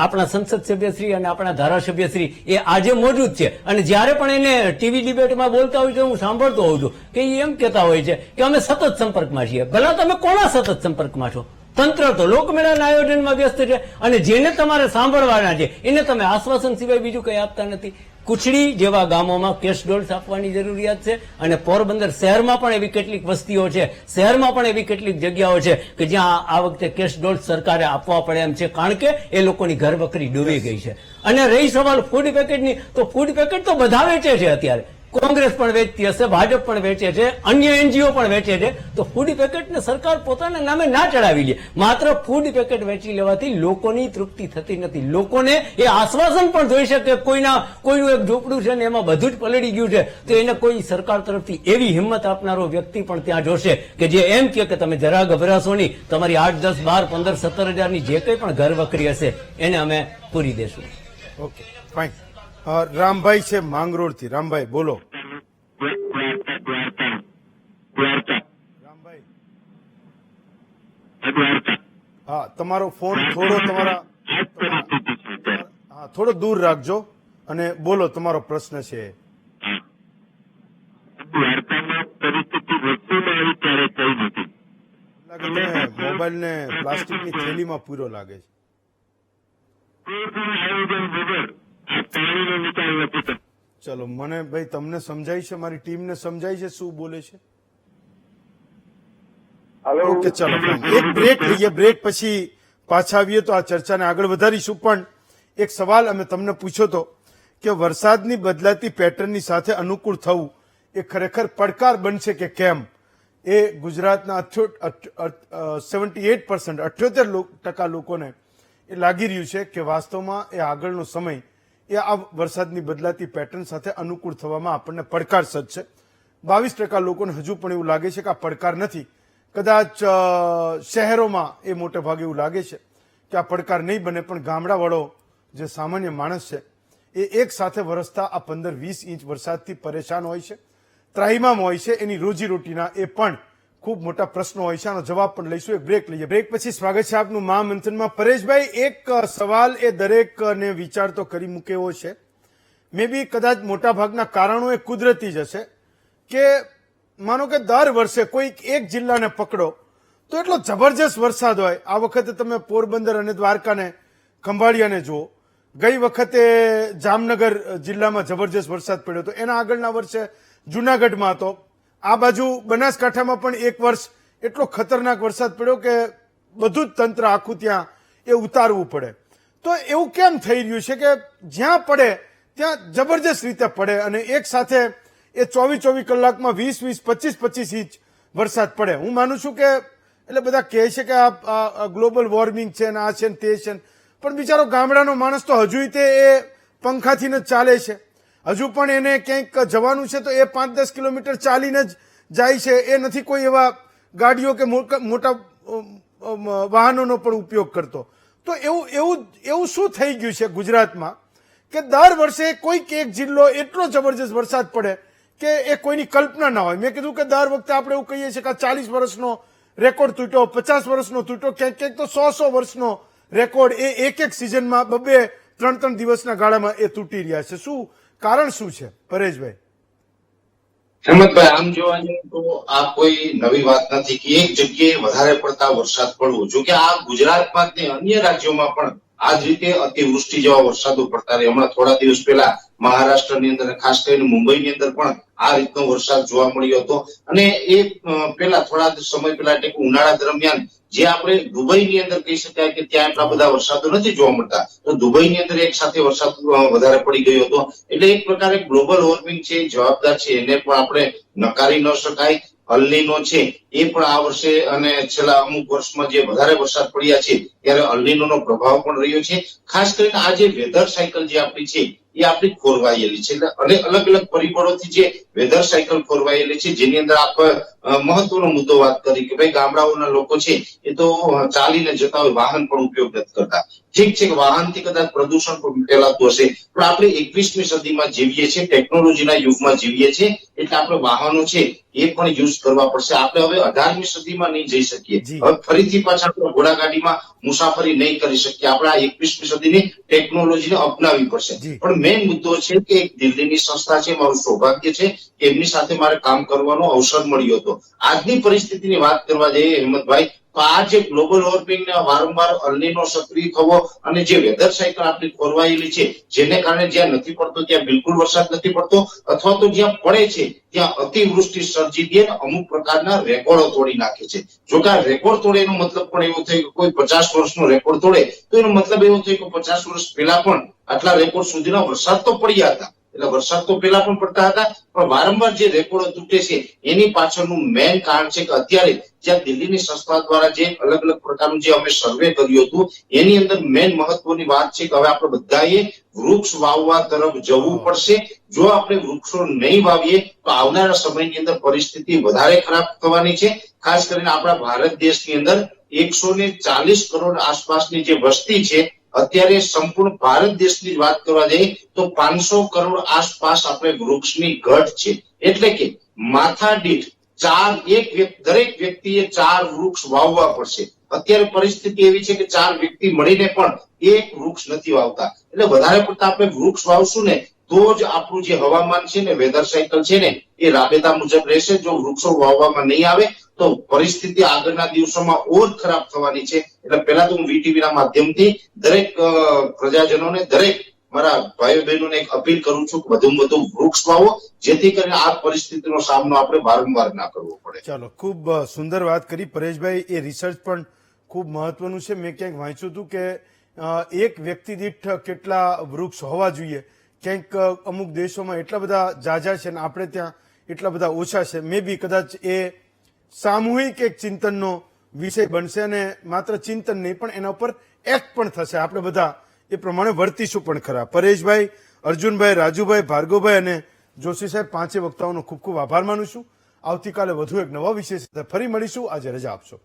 આપણા સંસદ સભ્યશ્રી અને આપણા ધારાસભ્યશ્રી એ આજે મોજૂદ છે અને જયારે પણ એને ટીવી ડિબેટમાં બોલતા હોય છે હું સાંભળતો હોઉં છું કે એ એમ કહેતા હોય છે કે અમે સતત સંપર્કમાં છીએ. ભલા તમે કોના સતત સંપર્કમાં છો? તંત્ર તો લોકમેળાના આયોજનમાં વ્યસ્ત છે અને જેને તમારે સાંભળવાના છે એને તમે આશ્વાસન સિવાય બીજું કંઈ આપતા નથી. કુચડી જેવા ગામોમાં કેશ ડોલ્સ આપવાની જરૂરિયાત છે અને પોરબંદર શહેરમાં પણ એવી કેટલીક વસ્તીઓ છે, શહેરમાં પણ એવી કેટલીક જગ્યાઓ છે કે જ્યાં આ વખતે કેશ ડોલ્સ સરકારે આપવા પડે એમ છે, કારણ કે એ લોકોની ઘર વકરી ડૂબી ગઈ છે. અને રહી સવાલ ફૂડ પેકેટની, તો ફૂડ પેકેટ તો બધા વેચે છે અત્યારે. કોંગ્રેસ પણ વેચતી હશે, ભાજપ પણ વેચે છે, અન્ય એનજીઓ પણ વેચે છે. તો ફૂડ પેકેટને સરકાર પોતાના નામે ના ચડાવી લે. માત્ર ફૂડ પેકેટ વેચી લેવાથી લોકોની તૃપ્તિ થતી નથી. લોકોને એ આશ્વાસન પણ જોઈ શકે કોઈનું એક ઝૂંપડું છે ને એમાં બધું જ પલળી ગયું છે, તો એને કોઈ સરકાર તરફથી એવી હિંમત આપનારો વ્યક્તિ પણ ત્યાં જોશે કે જે એમ કહે કે તમે જરા ગભરાશો નહીં, તમારી 8, 10, 12, 15, 17 હજારની જે કંઈ પણ ઘર વકરી હશે એને અમે પૂરી દેશું. Okay, fine. રામભાઈ છે માંગરોળ થી. રામભાઈ બોલો. રામભાઈ, હા, તમારો ફોન થોડો દૂર રાખજો અને બોલો, તમારો પ્રશ્ન છે. લાગે તમે મોબાઈલ ને પ્લાસ્ટિકની થેલીમાં પૂરો લાગે છે. ચલો, મને ભાઈ તમને સમજાય છે, મારી ટીમને સમજાય છે શું બોલે છે? ઓકે, ચલો એક બ્રેક લઈએ, બ્રેક પછી પાછા આવીએ તો આ ચર્ચાને આગળ વધારીશું. પણ એક સવાલ અમે તમને પૂછ્યો હતો કે વરસાદની બદલાતી પેટર્નની સાથે અનુકૂળ થવું એ ખરેખર પડકાર બનશે કે કેમ? એ ગુજરાતના 78% લોકોને એ લાગી રહ્યું છે કે વાસ્તવમાં એ આગળનો સમય એ આ વરસાદની બદલાતી પેટર્ન સાથે અનુકૂળ થવામાં આપણને પડકાર સજશે. 22% લોકોને હજુ પણ એવું લાગે છે કે આ પડકાર નથી. કદાચ શહેરોમાં એ મોટે ભાગે એવું લાગે છે કે આ પડકાર નહીં બને, પણ ગામડાવાળો જે સામાન્ય માણસ છે એ એક સાથે વરસતા આ 15-20 ઇંચ વરસાદથી પરેશાન હોય છે, ત્રાહિમામ હોય છે. એની રોજીરોટીના એ પણ ખૂબ મોટા પ્રશ્નો હોય છે. આનો જવાબ પણ લઈશું. એક બ્રેક લઈએ. બ્રેક પછી સ્વાગત છે આપનું મહામંથનમાં. પરેશભાઈ, એક સવાલ એ દરેકને વિચાર તો કરી મૂકે એવો છે, મે બી કદાચ મોટા ભાગના કારણો એ કુદરતી જ હશે કે માનો કે દર વર્ષે કોઈ એક જિલ્લાને પકડો તો એટલો જબરજસ્ત વરસાદ હોય. આ વખતે તમે પોરબંદર અને દ્વારકાને, ખંભાળિયાને જુઓ. ગઈ વખતે જામનગર જિલ્લામાં જબરજસ્ત વરસાદ પડ્યો હતો. એના આગળના વર્ષે જુનાગઢમાં હતો. આ બાજુ બનાસકાંઠામાં પણ એક વર્ષ એટલો ખતરનાક વરસાદ પડ્યો કે બધું જ તંત્ર આખું ત્યાં એ ઉતારવું પડે. તો એવું કેમ થઈ રહ્યું છે કે જ્યાં પડે ત્યાં જબરજસ્ત રીતે પડે અને એક સાથે એ 24 કલાકમાં 20, 25 ઇંચ વરસાદ પડે? હું માનું છું કે એટલે બધા કહે છે કે આ ગ્લોબલ વોર્મિંગ છે ને આ છે ને તે છે, પણ બિચારો ગામડાનો માણસ તો હજુ તે એ પંખાથી જ ચાલે છે. હજુ પણ એને ક્યાંક જવાનું છે તો એ 5-10 કિલોમીટર ચાલીને જ જાય છે. એ નથી કોઈ એવા ગાડીઓ કે મોટા વાહનોનો પણ ઉપયોગ કરતો. તો એવું શું થઈ ગયું છે ગુજરાતમાં કે દર વર્ષે કોઈક એક જિલ્લો એટલો જબરજસ્ત વરસાદ પડે કે એ કોઈની કલ્પના ના હોય. મેં કીધું કે દર વખતે આપણે એવું કહીએ છીએ કે 40 વર્ષનો રેકોર્ડ તૂટ્યો, 50 વર્ષનો તૂટ્યો, ક્યાંક તો 100 વર્ષનો રેકોર્ડ એ એક સિઝનમાં 2-3 દિવસના ગાળામાં એ તૂટી રહ્યા છે. શું કારણ શું છે પરેશભાઈ? હેમંતભાઈ, આમ જોવા જઈએ તો આ કોઈ નવી વાત નથી કે એક જગ્યાએ વધારે પડતા વરસાદ પડવો. જો કે આ ગુજરાતમાં જ અન્ય રાજ્યોમાં પણ આ જ રીતે અતિવૃષ્ટિ જેવા વરસાદો પડતા રહે. હમણાં થોડા દિવસ પહેલા મહારાષ્ટ્રની અંદર, ખાસ કરીને મુંબઈની અંદર પણ આ રીતનો વરસાદ જોવા મળ્યો હતો. અને એ પેલા થોડા સમય પહેલા એટલે ઉનાળા દરમિયાન જે આપણે દુબઈની અંદર કહી શકાય કે ત્યાં એટલા બધા વરસાદો નથી જોવા મળતા, તો દુબઈની અંદર એક સાથે વરસાદ વધારે પડી ગયો હતો. એટલે એક પ્રકારે ગ્લોબલ વોર્મિંગ છે, જવાબદાર છે, એને પણ આપણે નકારી ન શકાય. અલ્નીનો છે એ પણ આ વર્ષે અને છેલ્લા અમુક વર્ષમાં જે વધારે વરસાદ પડ્યા છે ત્યારે અલ્નીનો પ્રભાવ પણ રહ્યો છે. ખાસ કરીને આ જે વેધર સાયકલ જે આપણી છે એ આપણી ખોરવાયેલી છે. અને અલગ અલગ પરિબળોથી જે વેધર સાયકલ ખોરવાયેલી છે, જેની અંદર આપણે મહત્વનો મુદ્દો વાત કરી કે ભાઈ ગામડાઓના લોકો છે એ તો ચાલીને જતા હોય, વાહન પણ ઉપયોગ નથી કરતા. ઠીક છે કે વાહનથી કદાચ પ્રદૂષણ પણ ફેલાતું હશે, પણ આપણે 21મી સદીમાં જીવીએ છીએ, ટેકનોલોજીના યુગમાં જીવીએ છીએ, એટલે આપણે વાહનો છે એ પણ યુઝ કરવા પડશે. આપણે હવે 18મી સદીમાં નહીં જઈ શકીએ. હવે ફરીથી પાછા આપણે ઘોડાગાડીમાં મુસાફરી નહીં કરી શકીએ. આપણે આ 21મી સદીની ટેકનોલોજીને અપનાવવી પડશે. પણ મેઇન મુદ્દો છે કે એક દિલ્હીની સંસ્થા છે, મારું સૌભાગ્ય છે એમની સાથે મારે કામ કરવાનો અવસર મળ્યો હતો. આજની પરિસ્થિતિની વાત કરવા જઈએ હેમંતભાઈ તો આ જે ગ્લોબલ વોર્મિંગ ને વારંવાર અલ્નીનો સક્રિય થવો અને જે વેધર સાયકલ આપણી ખોરવાયેલી છે, જેને કારણે જ્યાં નથી પડતો ત્યાં બિલકુલ વરસાદ નથી પડતો, અથવા તો જ્યાં પડે છે ત્યાં અતિવૃષ્ટિ સર્જી દે અમુક પ્રકારના રેકોર્ડો તોડી નાખે છે. જો કે આ રેકોર્ડ તોડે એનો મતલબ પણ એવો થયો કે કોઈ 50 વર્ષનો રેકોર્ડ તોડે તો એનો મતલબ એવો થયો કે 50 વર્ષ પહેલા પણ આટલા રેકોર્ડ સુધીના વરસાદ તો પડ્યા હતા. એટલે વરસાદ તો પેલા પણ પડતા હતા, પણ વારંવાર જે રેકોર્ડો તૂટે છે એની પાછળનું મેઇન કારણ છે કે અત્યારે જ્યાં દિલ્હીની સંસ્થા દ્વારા જે અલગ અલગ પ્રકારનું જે અમે સર્વે કર્યું હતું એની અંદર મેઇન મહત્વની વાત છે કે હવે આપણે બધાએ વૃક્ષ વાવવા તરફ જવું પડશે. જો આપણે વૃક્ષો નહીં વાવીએ તો આવનારા સમયની અંદર પરિસ્થિતિ વધારે ખરાબ થવાની છે. ખાસ કરીને આપણા ભારત દેશની અંદર 140 કરોડ આસપાસની જે વસ્તી છે, અત્યારે સંપૂર્ણ ભારત દેશની વાત કરવા જઈએ તો 500 કરોડ આસપાસ આપણે વૃક્ષની ઘટ છે. એટલે કે માથા દીઠ દરેક વ્યક્તિએ 4 વૃક્ષ વાવવા પડશે. અત્યારે પરિસ્થિતિ એવી છે કે 4 વ્યક્તિ મળીને પણ 1 વૃક્ષ નથી વાવતા. એટલે વધારે પડતા આપણે વૃક્ષ વાવશું ને તો જ આપણું જે હવામાન છે ને, વેધર સાયકલ છે ને, એ રાબેતા મુજબ રહેશે. જો વૃક્ષો વાવવામાં નહીં આવે તો પરિસ્થિતિ આગળના દિવસોમાં ઓર ખરાબ થવાની છે. એટલે પહેલા તો હું વીટીવી ના માધ્યમથી દરેક પ્રજાજનોને, દરેક મારા ભાઈઓ બહેનોને એક અપીલ કરું છું કે વધુમાં વધુ વૃક્ષ વાવો, જેથી કરીને આ પરિસ્થિતિનો સામનો આપણે વારંવાર ના કરવો પડે. ચાલો, ખૂબ સુંદર વાત કરી પરેશભાઈ. એ રિસર્ચ પણ ખૂબ મહત્વનું છે. મેં ક્યાંક વાંચ્યું હતું કે એક વ્યક્તિ દીઠ કેટલા વૃક્ષ હોવા જોઈએ. ક્યાંક અમુક દેશોમાં એટલા બધા જાજા છે ને આપણે ત્યાં એટલા બધા ઓછા છે. મે બી કદાચ એ સામૂહિક એક ચિંતનનો વિષય બનશે અને માત્ર ચિંતન નહીં પણ એના ઉપર એક્ટ પણ થશે. આપણે બધા એ પ્રમાણે વર્તીશું પણ ખરા. પરેશભાઈ, અર્જુનભાઈ, રાજુભાઈ, ભાર્ગવભાઈ અને જોશી સાહેબ, 5 વક્તાઓનો ખૂબ ખૂબ આભાર માનું છું. આવતીકાલે વધુ એક નવા વિષય સાથે ફરી મળીશું. આજે રજા આપશો.